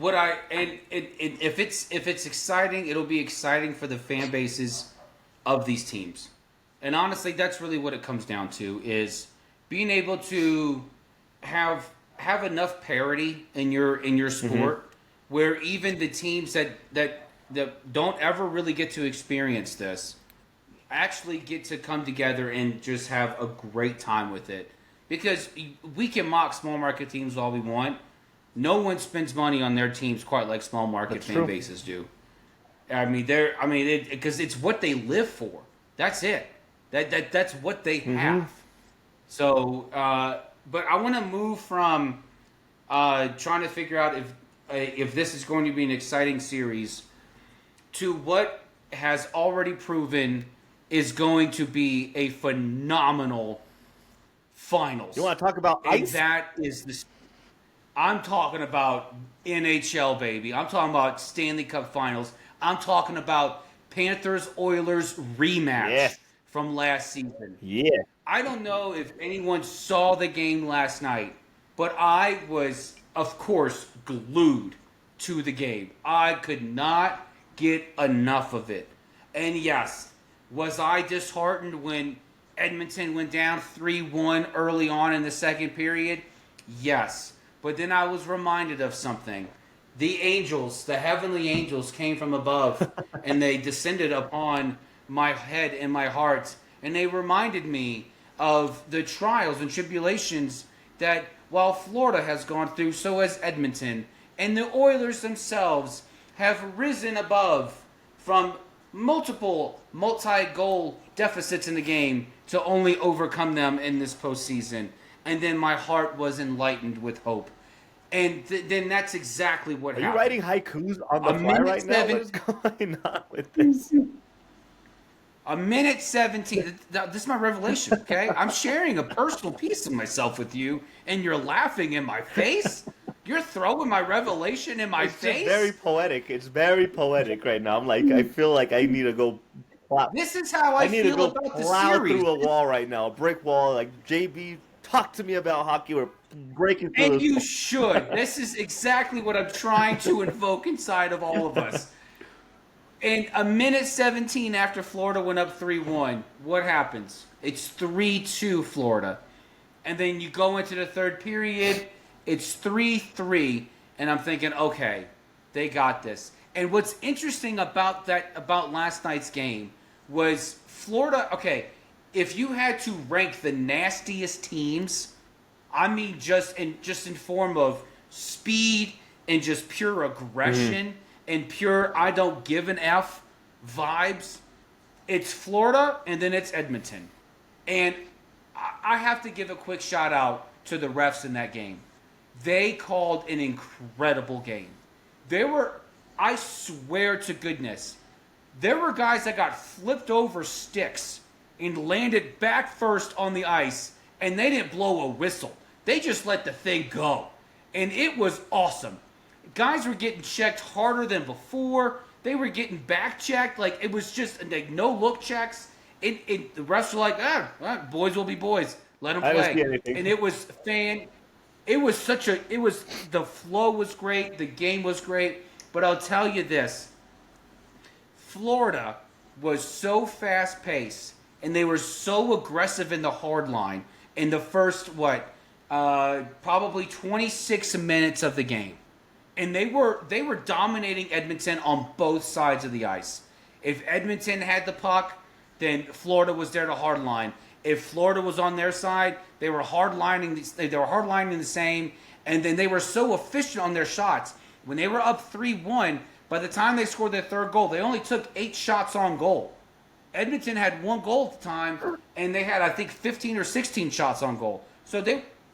if it's exciting, it'll be exciting for the fan bases of these teams, and honestly, that's really what it comes down to, is being able to have enough parity in your sport, where even the teams that don't ever really get to experience this actually get to come together and just have a great time with it. Because we can mock small market teams all we want. No one spends money on their teams quite like small market fan bases do. Because it's what they live for. That's it. That's what they have. So, but I want to move from trying to figure out if this is going to be an exciting series to what has already proven is going to be a phenomenal finals. You want to talk about ice? That is I'm talking about NHL, baby. I'm talking about Stanley Cup Finals. I'm talking about Panthers-Oilers rematch from last season. Yeah. I don't know if anyone saw the game last night, but I was, of course, glued to the game. I could not get enough of it. And yes, was I disheartened when Edmonton went down 3-1 early on in the second period? Yes. But then I was reminded of something. The angels, the heavenly angels, came from above and they descended upon my head and my heart, and they reminded me of the trials and tribulations that while Florida has gone through, so has Edmonton. And the Oilers themselves have risen above from multiple multi-goal deficits in the game to only overcome them in this postseason. And then my heart was enlightened with hope. And then that's exactly what happened. Are you writing haikus on the fly right now? What is going on with this? A minute 17. This is my revelation, okay? I'm sharing a personal piece of myself with you, and you're laughing in my face? You're throwing my revelation in my face? It's very poetic. It's very poetic right now. I'm like, I feel like I need to go. This is how I feel about the series. Through a wall right now, a brick wall. Like, JB, talk to me about hockey. We're breaking through. And you should. This is exactly what I'm trying to invoke inside of all of us. And a minute 17 after Florida went up 3-1, what happens? It's 3-2 Florida. And then you go into the third period, it's 3-3, and I'm thinking, okay, they got this. And what's interesting about last night's game was Florida, okay, if you had to rank the nastiest teams, I mean just in form of speed and just pure aggression and pure I don't give an F vibes, it's Florida and then it's Edmonton. And I have to give a quick shout out to the refs in that game. They called an incredible game. I swear to goodness, there were guys that got flipped over sticks and landed back first on the ice, and they didn't blow a whistle. They just let the thing go. And it was awesome. Guys were getting checked harder than before. They were getting back checked. Like, it was just like no look checks. The refs were like, boys will be boys. Let them play. And it was the flow was great. The game was great. But I'll tell you this. Florida was so fast paced and they were so aggressive in the hard line in the first probably 26 minutes of the game. And they were dominating Edmonton on both sides of the ice. If Edmonton had the puck, then Florida was there to hardline. If Florida was on their side, they were hardlining. They were hardlining the same, and then they were so efficient on their shots. When they were up 3-1, by the time they scored their third goal, they only took 8 shots on goal. Edmonton had 1 goal at the time, and they had, I think, 15 or 16 shots on goal. So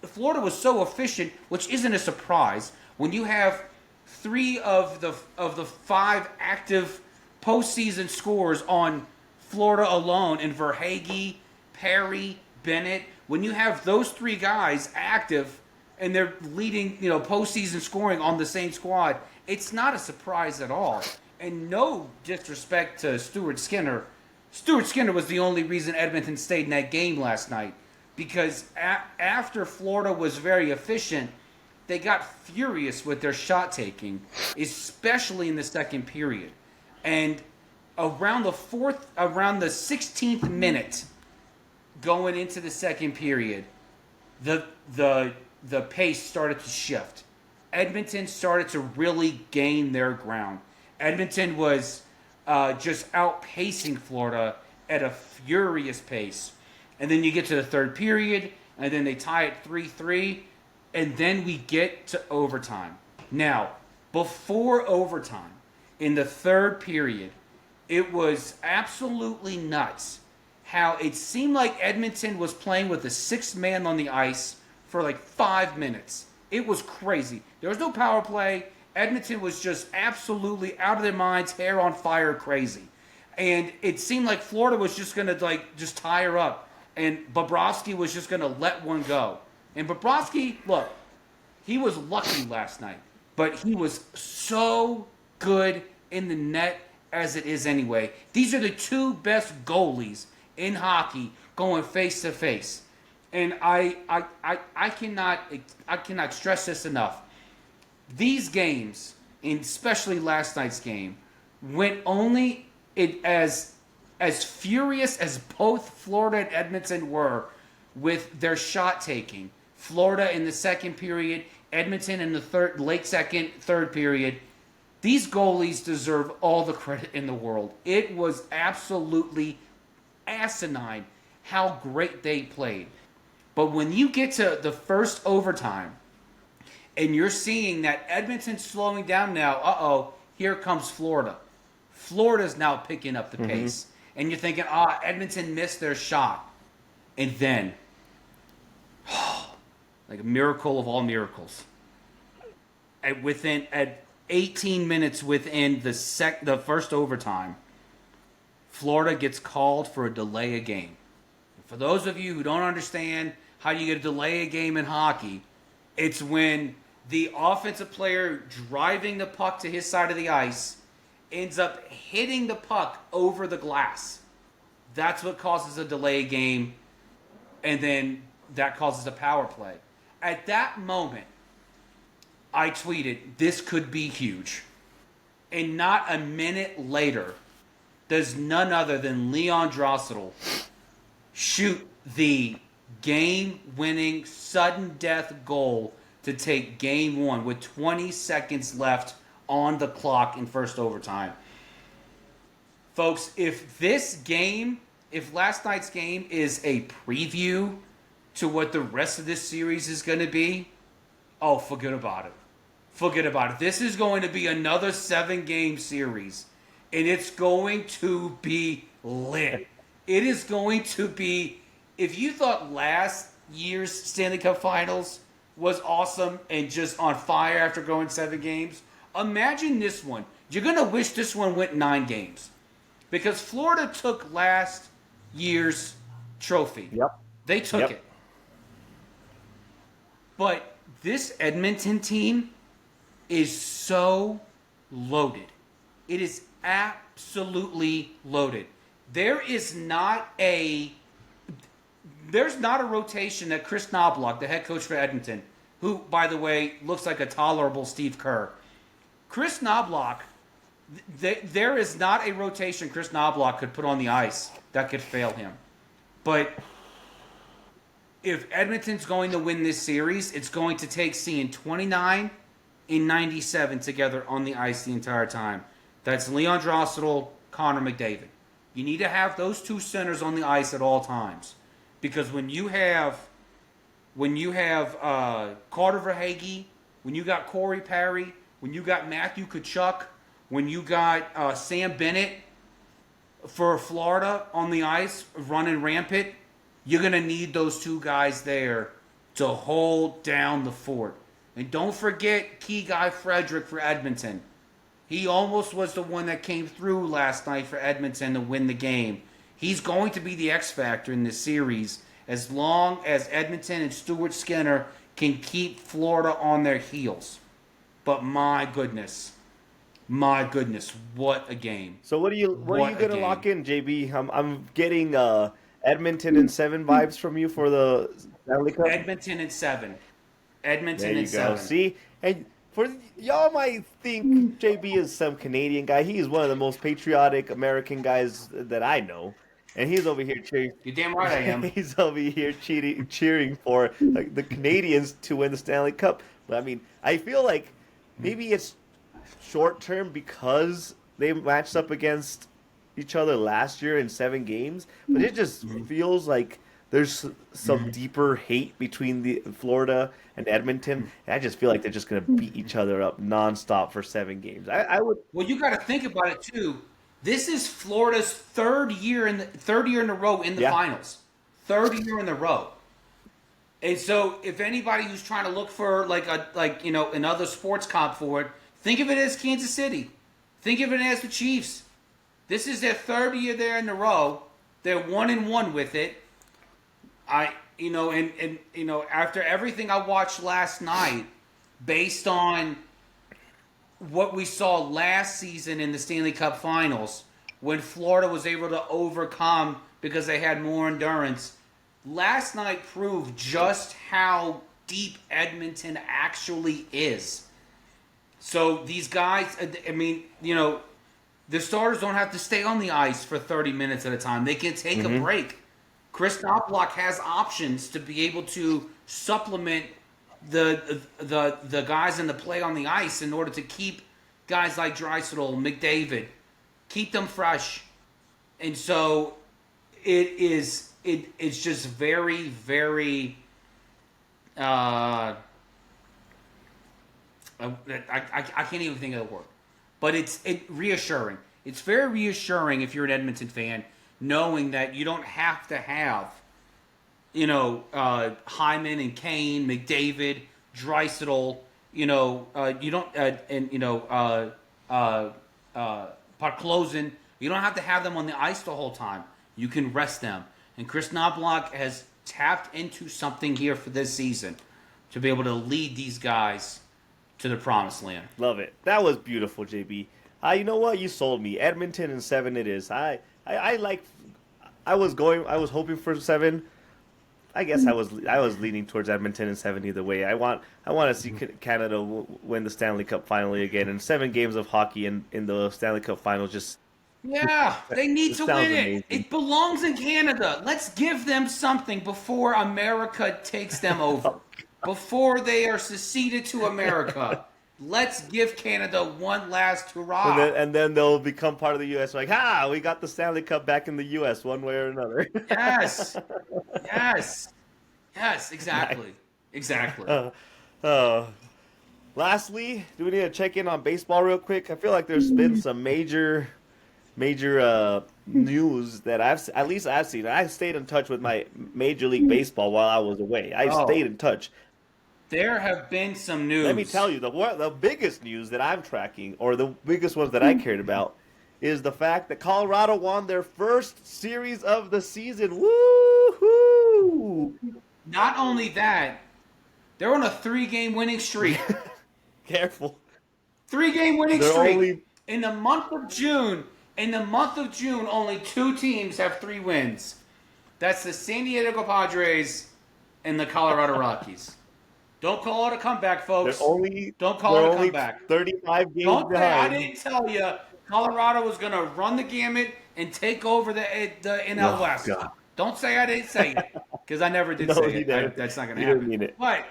Florida was so efficient, which isn't a surprise when you have 3 of the 5 active postseason scorers on Florida alone in Verhaeghe, Perry, Bennett. When you have those 3 guys active and they're leading, postseason scoring on the same squad, it's not a surprise at all. And no disrespect to Stuart Skinner. Stuart Skinner was the only reason Edmonton stayed in that game last night, because after Florida was very efficient, they got furious with their shot taking, especially in the second period. And around the 16th minute, going into the second period, the pace started to shift. Edmonton started to really gain their ground. Edmonton was just outpacing Florida at a furious pace. And then you get to the third period, and then they tie it 3-3, and then we get to overtime. Now, before overtime, in the third period, it was absolutely nuts how it seemed like Edmonton was playing with a 6th man on the ice for like 5 minutes. It was crazy. There was no power play. Edmonton was just absolutely out of their minds, hair on fire, crazy. And it seemed like Florida was just going to just tie her up. And Bobrovsky was just going to let one go. And Bobrovsky, look, he was lucky last night. But he was so good in the net as it is anyway. These are the 2 best goalies in hockey going face to face. And I cannot stress this enough. These games, and especially last night's game, went only as furious as both Florida and Edmonton were with their shot taking. Florida in the second period, Edmonton in the late second, third period. These goalies deserve all the credit in the world. It was absolutely asinine how great they played. But when you get to the first overtime, and you're seeing that Edmonton's slowing down now, here comes Florida. Florida's now picking up the pace. And you're thinking, Edmonton missed their shot. And then, like a miracle of all miracles, at 18 minutes within the first overtime, Florida gets called for a delay of game. For those of you who don't understand how you get a delay of game in hockey, it's when the offensive player driving the puck to his side of the ice ends up hitting the puck over the glass. That's what causes a delay game, and then that causes a power play. At that moment, I tweeted, this could be huge. And not a minute later, does none other than Leon Draisaitl shoot the game-winning sudden death goal to take game 1 with 20 seconds left on the clock in first overtime. Folks, if last night's game is a preview to what the rest of this series is going to be, forget about it. Forget about it. This is going to be another 7-game series, and it's going to be lit. It is going to be, if you thought last year's Stanley Cup Finals was awesome and just on fire after going 7 games, imagine this one. You're going to wish this one went 9 games. Because Florida took last year's trophy. Yep. They took it. But this Edmonton team is so loaded. It is absolutely loaded. There's not a rotation that Chris Knobloch, the head coach for Edmonton, who, by the way, looks like a tolerable Steve Kerr. Chris Knobloch There is not a rotation Chris Knobloch could put on the ice that could fail him. But if Edmonton's going to win this series, it's going to take seeing 29 and 97 together on the ice the entire time. That's Leon Draisaitl, Connor McDavid. You need to have those two centers on the ice at all times, because when you have Carter Verhaeghe, when you got Corey Perry, when you got Matthew Tkachuk, when you got Sam Bennett for Florida on the ice running rampant, you're going to need those two guys there to hold down the fort. And don't forget key guy Frederick for Edmonton. He almost was the one that came through last night for Edmonton to win the game. He's going to be the X factor in this series as long as Edmonton and Stuart Skinner can keep Florida on their heels. But my goodness, what a game! So what are you gonna lock in, JB? I'm getting Edmonton and 7 vibes from you for the Stanley Cup. Edmonton and 7. Edmonton There you and go. 7. See, and for y'all might think JB is some Canadian guy. He is one of the most patriotic American guys that I know, and he's over here cheering. You're damn right I am. He's over here cheering for like, the Canadians to win the Stanley Cup. But I mean, I feel like maybe it's short term because they matched up against each other last year in 7 games, but it just feels like there's some deeper hate between the Florida and Edmonton. And I just feel like they're just going to beat each other up nonstop for 7 games. I would. Well, you got to think about it too. This is Florida's third year in a row in the finals. Third year in a row. And so, if anybody who's trying to look for another sports comp for it, think of it as Kansas City. Think of it as the Chiefs. This is their third year there in a row. They're 1-1 with it. After everything I watched last night, based on what we saw last season in the Stanley Cup Finals, when Florida was able to overcome because they had more endurance, last night proved just how deep Edmonton actually is. So these guys, the starters don't have to stay on the ice for 30 minutes at a time. They can take a break. Chris Knobloch has options to be able to supplement the guys in the play on the ice in order to keep guys like Draisaitl, McDavid, keep them fresh. And so it's just very, very I can't even think of the word. But it's reassuring. It's very reassuring if you're an Edmonton fan, knowing that you don't have to have, Hyman and Kane, McDavid, Draisaitl, you don't, Podkolzin. You don't have to have them on the ice the whole time. You can rest them. And Chris Knobloch has tapped into something here for this season to be able to lead these guys to the promised land. Love it. That was beautiful, JB. You know what? You sold me. Edmonton and 7 it is. I was hoping for 7. I guess I was leaning towards Edmonton and 7 either way. I want to see Canada win the Stanley Cup finally again, and 7 games of hockey in the Stanley Cup Finals just. Yeah, they need to win it. Amazing. It belongs in Canada. Let's give them something before America takes them over. Before they are seceded to America. Let's give Canada one last hurrah. And then they'll become part of the U.S. Like, we got the Stanley Cup back in the U.S. one way or another. Yes, exactly. Exactly. Lastly, do we need to check in on baseball real quick? I feel like there's been some major news that I've seen. I stayed in touch with my Major League Baseball while I was away. I stayed in touch. There have been some news. Let me tell you, the biggest news that I'm tracking, or the biggest ones that I cared about, is the fact that Colorado won their first series of the season. Woo-hoo! Not only that, they're on a 3-game winning streak. Careful. 3-game winning streak. In the month of June, only 2 teams have 3 wins. That's the San Diego Padres and the Colorado Rockies. Don't call it a comeback, folks. Don't call it a comeback. 35 games Don't behind. I didn't tell you Colorado was going to run the gamut and take over the NL Oh, West. God. Don't say I didn't say it, because I never did No, say he it. didn't. That's not going He to didn't happen. mean it. But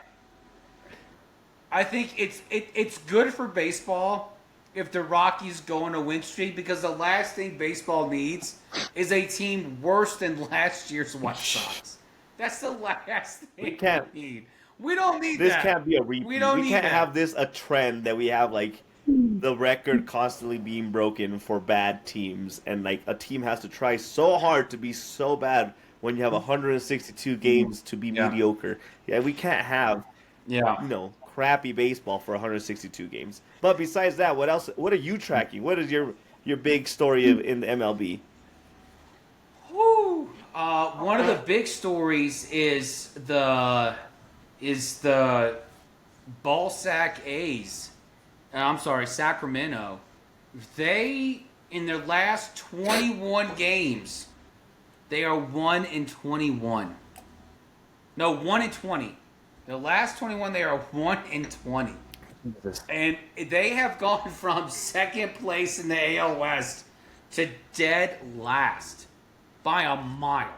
I think it's good for baseball if the Rockies go on a win streak, because the last thing baseball needs is a team worse than last year's White Sox. That's the last thing can't- we need. We don't need This that. can't be a repeat. We don't We need can't that. have this a trend that we have like the record constantly being broken for bad teams, and like a team has to try so hard to be so bad when you have 162 games to be Yeah. mediocre. Yeah, we can't have Yeah. crappy baseball for 162 games. But besides that, what else? What are you tracking? What is your big story in the MLB? Whew. One of the big stories is the Ballsack A's. I'm sorry, Sacramento. They, in their last 21 games, they are 1-21. No, 1-20. The last 21, they are 1-20. And they have gone from second place in the AL West to dead last by a mile.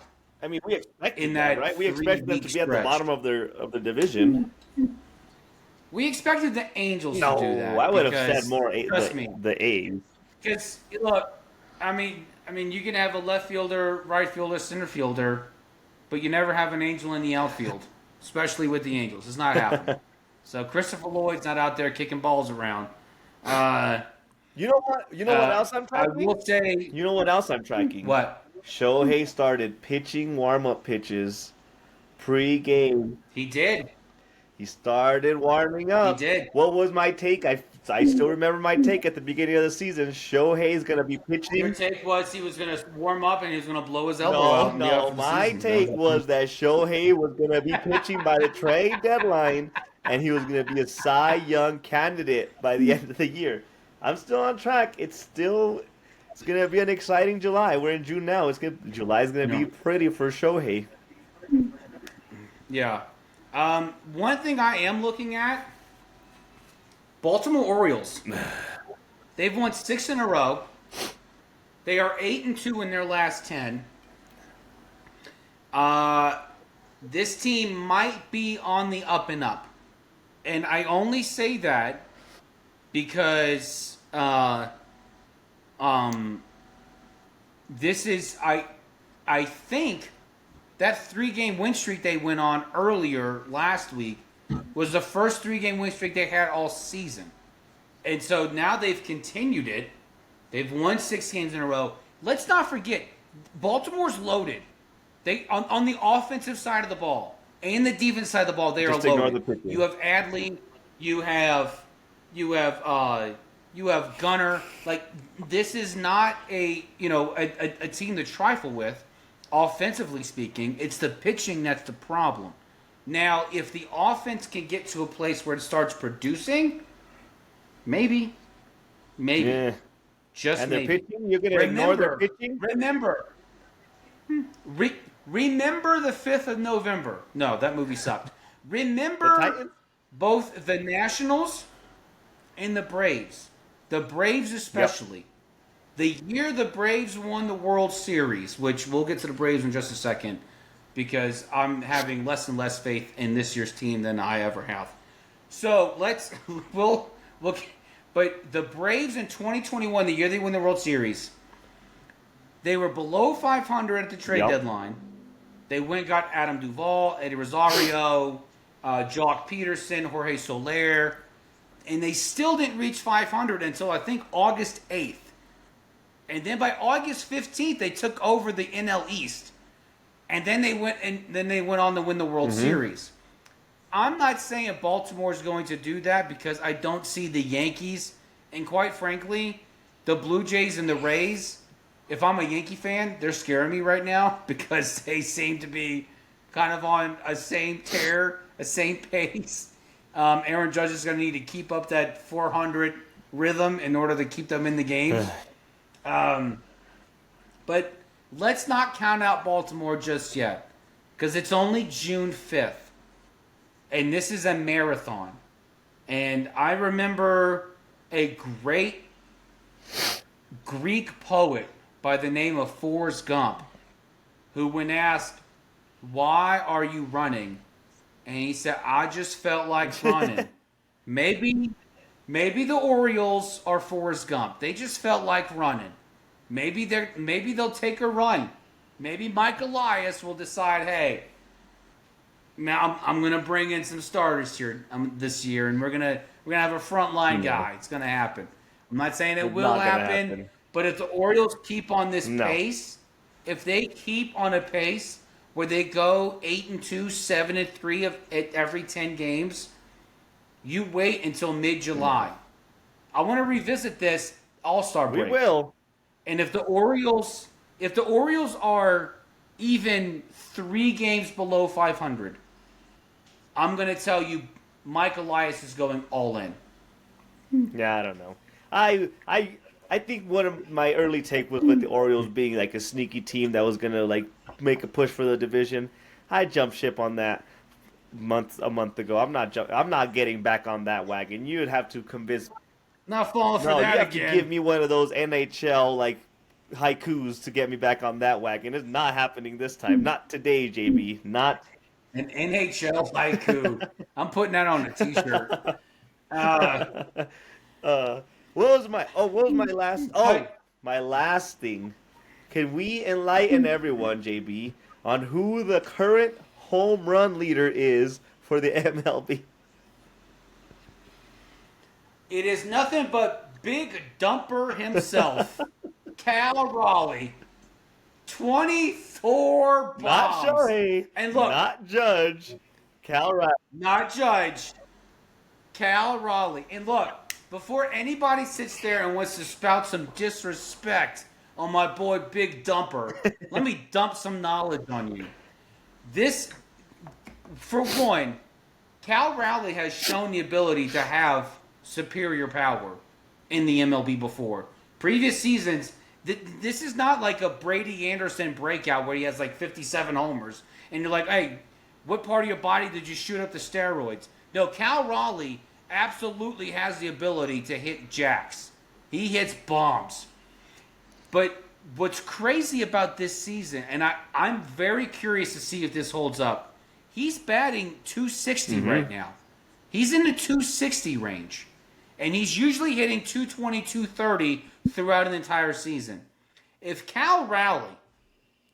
I mean, we expected In that, that right? We expected them to three-week be at the stretch. bottom of the division. We expected the Angels No, to do that. I would have because, said more Trust me, the A's. because look, I mean, you can have a left fielder, right fielder, center fielder, but you never have an Angel in the outfield, especially with the Angels. It's not happening. So Christopher Lloyd's not out there kicking balls around. You know what? You know what else I'm I tracking? will say You know what else I'm tracking? what Shohei started pitching warm-up pitches pre-game. he did. He started warming up. He did. What was my take? I still remember my take at the beginning of the season. Shohei's going to be Your pitching. take was he was going to warm up and he was going to blow his elbow out. No, my take was that Shohei was going to be pitching by the trade deadline, and he was going to be a Cy Young candidate by the end of the year. I'm still on track. It's going to be an exciting July. We're in June now. July's going to be pretty for Shohei. Yeah. One thing I am looking at, Baltimore Orioles. They've won 6 in a row. They are 8-2 in their last 10. This team might be on the up and up. And I only say that because this is I think that 3-game win streak they went on earlier last week was the first 3-game win streak they had all season. And so now they've continued it. They've won 6 games in a row. Let's not forget, Baltimore's loaded. They on the offensive side of the ball and the defense side of the ball, they Just are ignore loaded. the pitching. You have Adley, you have Gunner. Like, this is not a team to trifle with. Offensively speaking, it's the pitching that's the problem. Now, if the offense can get to a place where it starts producing, maybe, Yeah. just And maybe. the pitching, you're going to ignore the pitching? Remember the 5th of November. No, that movie sucked. The Remember Titans? both the Nationals and the Braves. The Braves especially. The year the Braves won the World Series, which we'll get to the Braves in just a second, because I'm having less and less faith in this year's team than I ever have. So but the Braves in 2021, the year they won the World Series, they were below 500 at the trade deadline. They went and got Adam Duvall, Eddie Rosario, Jock Peterson, Jorge Soler, and they still didn't reach 500 until I think August 8th. And then by August 15th, they took over the NL East. And then they went on to win the World Series. I'm not saying Baltimore is going to do that because I don't see the Yankees. And quite frankly, the Blue Jays and the Rays, if I'm a Yankee fan, they're scaring me right now because they seem to be kind of on a same tear, a same pace. Aaron Judge is going to need to keep up that 400 rhythm in order to keep them in the game. But let's not count out Baltimore just yet, because it's only June 5th, and this is a marathon. And I remember a great Greek poet by the name of Forrest Gump, who, when asked, "Why are you running?" and he said, "I just felt like running." Maybe, maybe the Orioles are Forrest Gump. They just felt like running. Maybe they'll take a run. Maybe Mike Elias will decide, hey, now I'm gonna bring in some starters here this year, and we're gonna have a frontline guy. It's gonna happen. I'm not saying it It's will not gonna happen, happen. but if the Orioles keep on this No. pace, if they keep on a pace where they go 8-2, 7-3 at every 10 games, you wait until mid-July. I want to revisit this All-Star break. We will. And if the Orioles are even 3 games below 500, I'm going to tell you Mike Elias is going all in. Yeah, I don't know. I think one of my early take was with the Orioles being like a sneaky team that was gonna like make a push for the division. I jumped ship on that a month ago. I'm not getting back on that wagon. You'd have to convince. Not falling for No, you that have again. to give me one of those NHL like haikus to get me back on that wagon. It's not happening this time. Not today, JB. Not. An NHL haiku. I'm putting that on a T-shirt. What was my last? Oh, my last thing. Can we enlighten everyone, JB, on who the current home run leader is for the MLB? It is nothing but Big Dumper himself, Cal Raleigh. 24 bombs. Not Shohei. And look, not Judge. Cal Raleigh. not Judge. Cal Raleigh. And look, before anybody sits there and wants to spout some disrespect on my boy Big Dumper, let me dump some knowledge on you. This, for one, Cal Raleigh has shown the ability to have superior power in the MLB before. Previous seasons, this is not like a Brady Anderson breakout where he has like 57 homers. And you're like, hey, what part of your body did you shoot up the steroids? No, Cal Raleigh absolutely has the ability to hit jacks. He hits bombs. But what's crazy about this season, and I'm very curious to see if this holds up, he's batting 260 right now. He's in the 260 range. And he's usually hitting 220, 230 throughout an entire season. If Cal Raleigh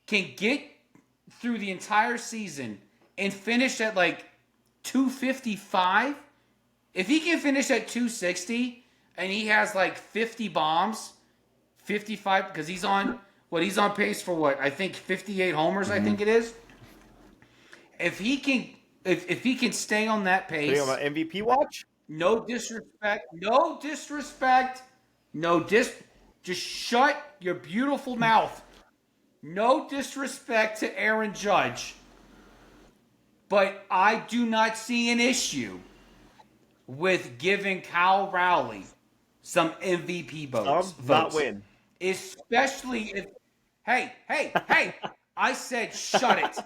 can get through the entire season and finish at like 255, if he can finish at 260 and he has like 50 bombs, 55, because he's on pace for what? I think 58 homers, I think it is. If he can stay on that pace. Are you on my MVP watch? No disrespect. Just shut your beautiful mouth. No disrespect to Aaron Judge. But I do not see an issue with giving Cal Raleigh some MVP votes. Not win. Especially if... Hey. I said shut it.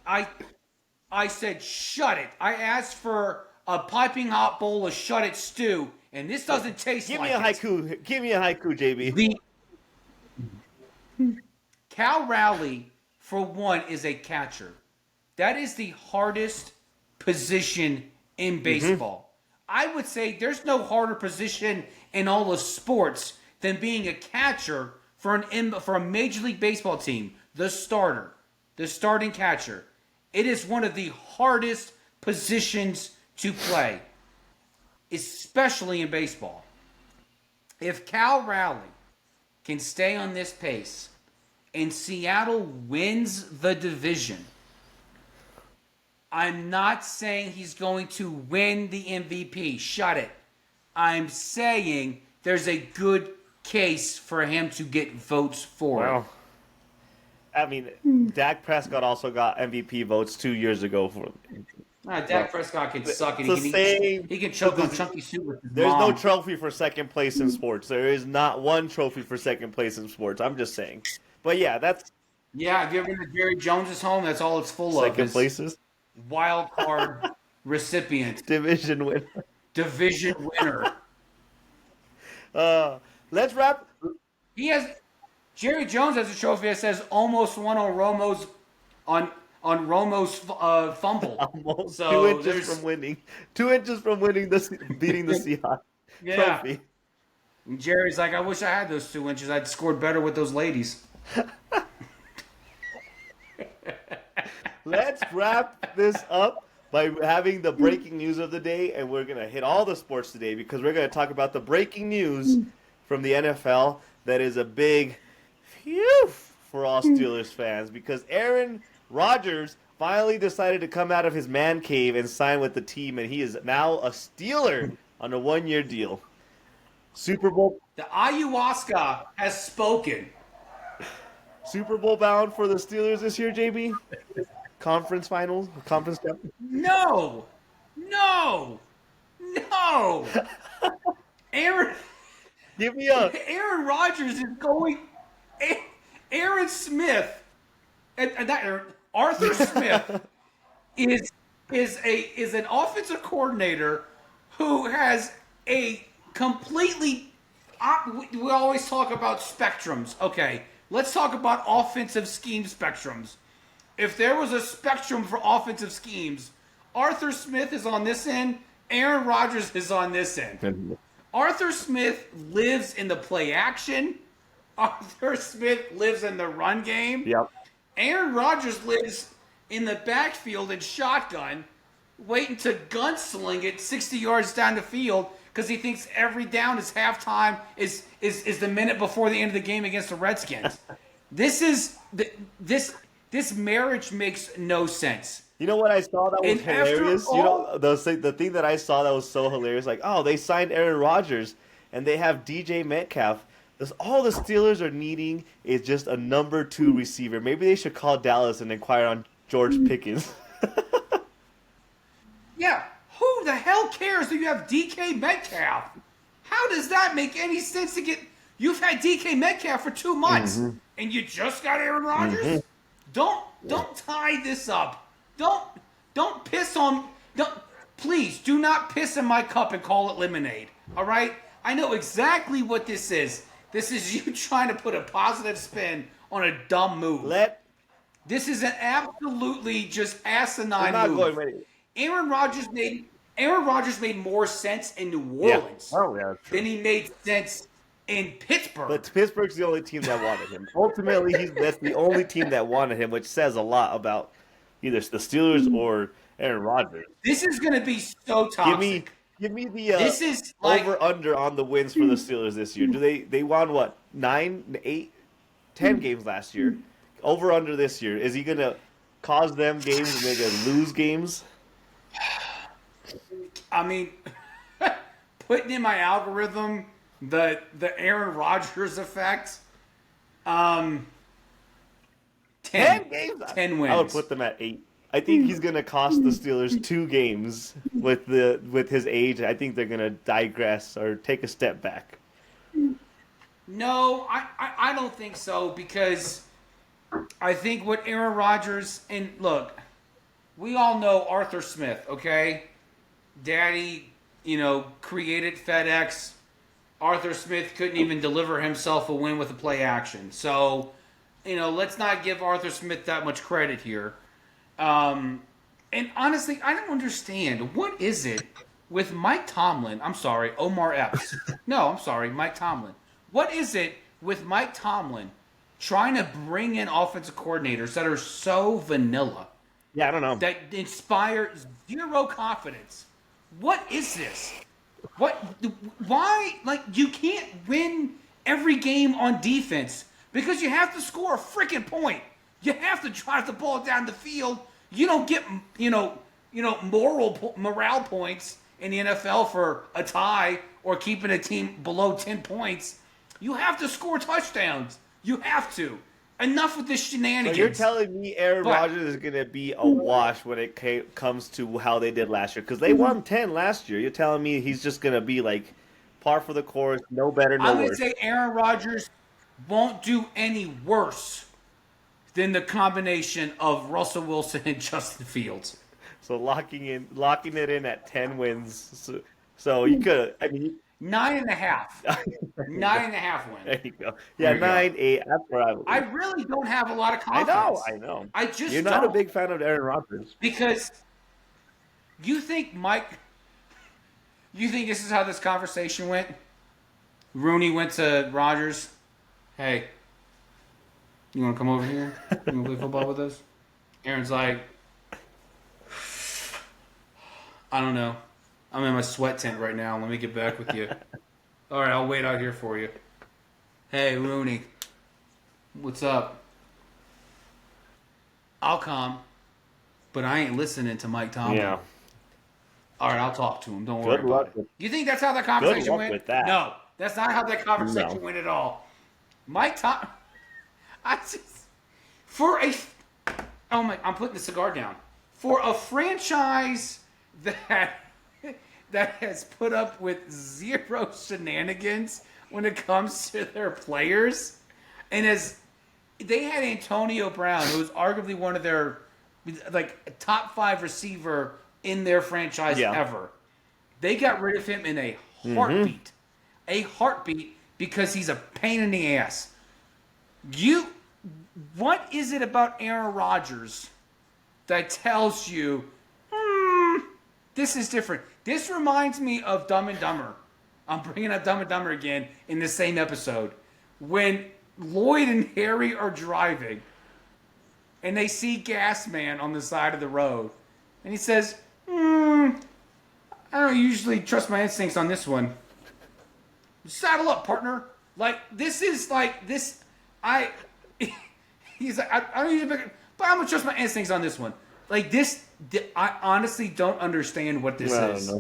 I said shut it. I asked for a piping hot bowl of shut it stew, and this doesn't taste Give like me a it. haiku. Give me a haiku, JB. Cal Raleigh, for one, is a catcher. That is the hardest position in baseball. I would say there's no harder position in all of sports than being a catcher for a Major League Baseball team. The starting catcher. It is one of the hardest positions to play, especially in baseball. If Cal Raleigh can stay on this pace and Seattle wins the division, I'm not saying he's going to win the MVP. Shut it. I'm saying there's a good case for him to get votes for it. Wow. I mean, Dak Prescott also got MVP votes 2 years ago. Dak Prescott can suck it. He can choke on chunky soup with his There's mom. no trophy for second place in sports. There is not one trophy for second place in sports. I'm just saying. But yeah, that's Yeah, have you ever been to Jerry Jones's home? That's all it's full of. second is places. Wild card recipient, Division winner. division winner. Let's wrap. He has Jerry Jones has a trophy that says almost won on Romo's fumble. Almost two So inches there's from winning. 2 inches from winning beating the Seahawks yeah. trophy. And Jerry's like, I wish I had those 2 inches. I'd scored better with those ladies. Let's wrap this up by having the breaking news of the day, and we're gonna hit all the sports today because we're gonna talk about the breaking news from the NFL that is a big phew for all Steelers fans because Aaron Rodgers finally decided to come out of his man cave and sign with the team, and he is now a Steeler on a 1-year deal. Super Bowl The ayahuasca has spoken. Super Bowl bound for the Steelers this year, JB. Conference finals, conference stuff. No, no, no. Aaron Give me a Aaron Rodgers is going. Aaron Smith and not Aaron, Arthur Smith is an offensive coordinator who has a completely. We always talk about spectrums. Okay, let's talk about offensive scheme spectrums. If there was a spectrum for offensive schemes, Arthur Smith is on this end, Aaron Rodgers is on this end. Arthur Smith lives in the play action. Arthur Smith lives in the run game. Yep. Aaron Rodgers lives in the backfield in shotgun, waiting to gunsling it 60 yards down the field because he thinks every down is halftime is the minute before the end of the game against the Redskins. This marriage makes no sense. You know what I saw that was And after hilarious? all- You know the thing that I saw that was so hilarious. Like, oh, they signed Aaron Rodgers and they have DJ Metcalf. All the Steelers are needing is just a number 2 receiver. Maybe they should call Dallas and inquire on George Pickens. Yeah, who the hell cares if you have DK Metcalf? How does that make any sense to get... You've had DK Metcalf for 2 months, and you just got Aaron Rodgers? Don't tie this up. Don't piss on... Please, do not piss in my cup and call it lemonade, all right? I know exactly what this is. This is you trying to put a positive spin on a dumb move. This is an absolutely just asinine not move. going ready. Aaron Rodgers made more sense in New Orleans than he made sense in Pittsburgh. But Pittsburgh's the only team that wanted him. Ultimately, that's the only team that wanted him, which says a lot about either the Steelers or Aaron Rodgers. This is going to be so toxic. Give me the This is like over under on the wins for the Steelers this year. They won what 9, 8, 10 games last year. Over under this year. Is he gonna cause them games and they're gonna lose games? I mean, putting in my algorithm the Aaron Rodgers effect. 10 games. 10 wins. I would put them at 8. I think he's gonna cost the Steelers 2 games with his age. I think they're gonna digress or take a step back. No, I don't think so because I think what Aaron Rodgers and look, we all know Arthur Smith, okay? Daddy, created FedEx. Arthur Smith couldn't even deliver himself a win with a play action. So, let's not give Arthur Smith that much credit here. And honestly, I don't understand. What is it with Mike Tomlin? I'm sorry, Omar Epps. No, I'm sorry, Mike Tomlin. What is it with Mike Tomlin trying to bring in offensive coordinators that are so vanilla? Yeah, I don't know. That inspire zero confidence. What is this? Why? Like, you can't win every game on defense because you have to score a freaking point. You have to drive the ball down the field. You don't get, morale points in the NFL for a tie or keeping a team below 10 points. You have to score touchdowns. You have to. Enough with this shenanigans. So you're telling me Aaron Rodgers is going to be a wash when it comes to how they did last year? Because they won 10 last year. You're telling me he's just going to be like par for the course, no better, no worse. I would say Aaron Rodgers won't do any worse than the combination of Russell Wilson and Justin Fields. So locking it in at 10 wins. So you could, 9.5. 9.5 win. There you go. There Yeah, you go. 9-8. That's where I I believe. really don't have a lot of I confidence. know. I just You're not a don't. big fan of Aaron Rodgers. Because you think this is how this conversation went? Rooney went to Rodgers. Hey, you want to come over here? You want to play football with us? Aaron's like, I don't know. I'm in my sweat tent right now. Let me get back with you. All right, I'll wait out here for you. Hey, Rooney. What's up? I'll come, but I ain't listening to Mike Tomlin. Yeah. All right, I'll talk to him. Don't worry Good about luck it. with- You think that's how that conversation luck went? with that. No, that's not how that conversation No. went at all. Mike Tomlin, for a, oh my, I'm putting the cigar down. For a franchise that has put up with zero shenanigans when it comes to their players, and as they had Antonio Brown, who was arguably one of their top 5 receiver in their franchise ever. They got rid of him in a heartbeat. A heartbeat, because he's a pain in the ass. What is it about Aaron Rodgers that tells you, this is different? This reminds me of Dumb and Dumber. I'm bringing up Dumb and Dumber again in the same episode. When Lloyd and Harry are driving, and they see Gas Man on the side of the road, and he says, I don't usually trust my instincts on this one. Saddle up, partner. Like, this is like this. He's like, I don't usually, but I'm gonna trust my instincts on this one. Like this, I honestly don't understand what this is.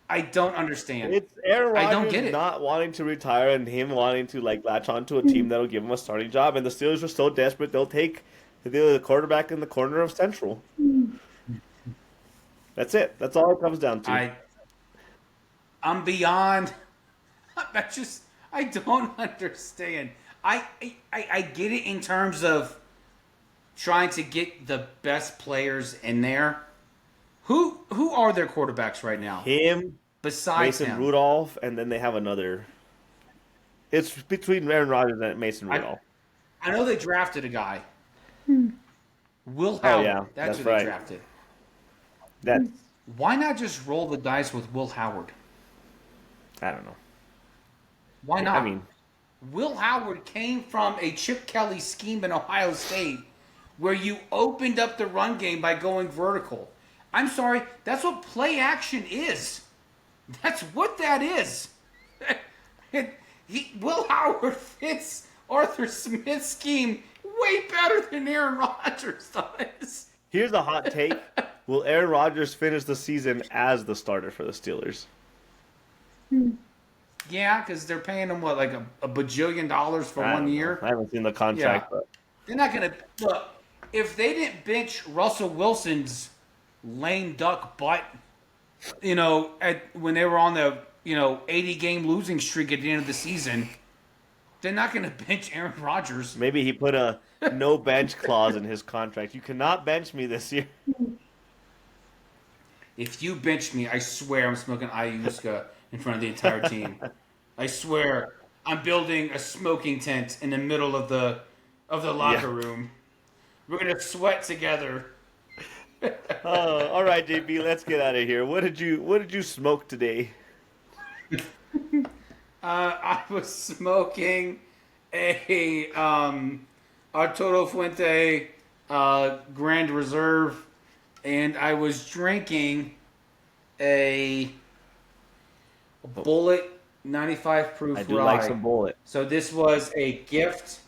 I don't understand. It's Aaron I don't Rodgers get it. not wanting to retire and him wanting to latch onto a team that'll give him a starting job. And the Steelers are so desperate they'll take the quarterback in the corner of Central. That's it. That's all it comes down to. I'm beyond. I don't understand. I get it in terms of trying to get the best players in there. Who are their quarterbacks right now? Him, Besides Mason him, Rudolph, and then they have another. It's between Aaron Rodgers and Mason Rudolph. I know they drafted a guy. Will Howard. Yeah, that's that's who right. they drafted. That's Why not just roll the dice with Will Howard? I don't know. Why not? I mean, Will Howard came from a Chip Kelly scheme in Ohio State where you opened up the run game by going vertical. I'm sorry, that's what play action is. That's what that is. Will Howard fits Arthur Smith's scheme way better than Aaron Rodgers does. here's a hot take. Will Aaron Rodgers finish the season as the starter for the Steelers? Yeah, because they're paying him, what, like a bajillion dollars for I 1 don't year? know. I haven't seen the contract, Yeah. but They're not going to look. If they didn't bench Russell Wilson's lame duck butt, when they were on the 80-game losing streak at the end of the season, they're not going to bench Aaron Rodgers. maybe he put a no bench clause in his contract. You cannot bench me this year. If you bench me, I swear I'm smoking ayahuasca in front of the entire team. I swear I'm building a smoking tent in the middle of the locker room. We're gonna sweat together. All right, JB, let's get out of here. What did you smoke today? I was smoking a Arturo Fuente Grand Reserve, and I was drinking a Bullet 95 proof I do rye. like some Bullet. So this was a gift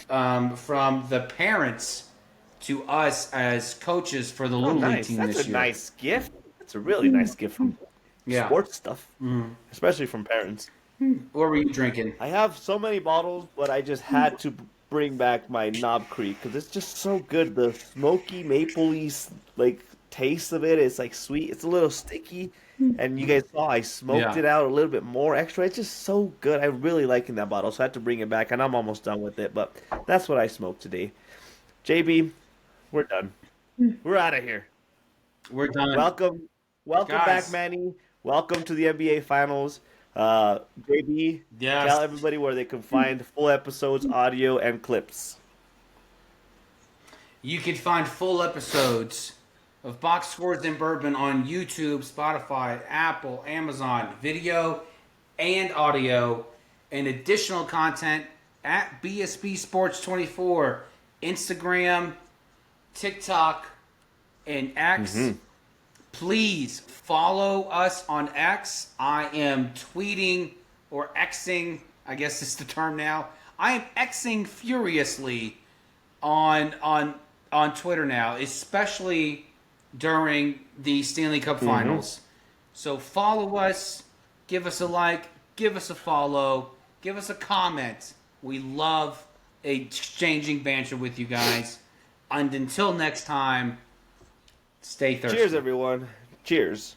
from the parents to us as coaches for the Little League team That's this a year. nice gift. That's a really nice gift from sports stuff, especially from parents. What were you drinking? I have so many bottles, but I just had to bring back my Knob Creek because it's just so good. The smoky, mapley taste of it. It's sweet. It's a little sticky, and you guys saw I smoked it out a little bit more extra. It's just so good. I'm really liking that bottle, so I had to bring it back, and I'm almost done with it. But that's what I smoked today. JB, we're done. We're out of here. We're done. Welcome Guys. back, Manny. Welcome to the NBA Finals. JB, Yes. tell everybody where they can find full episodes, audio, and clips. You can find full episodes of Box Scores and Bourbon on YouTube, Spotify, Apple, Amazon, video and audio, and additional content at BSB Sports 24, Instagram, TikTok, and X. Please follow us on X. I am tweeting or Xing, I guess is the term now. I am Xing furiously on Twitter now, especially during the Stanley Cup Finals. So follow us, give us a like, give us a follow, give us a comment. We love exchanging banter with you guys. And until next time, stay thirsty. Cheers, everyone. Cheers.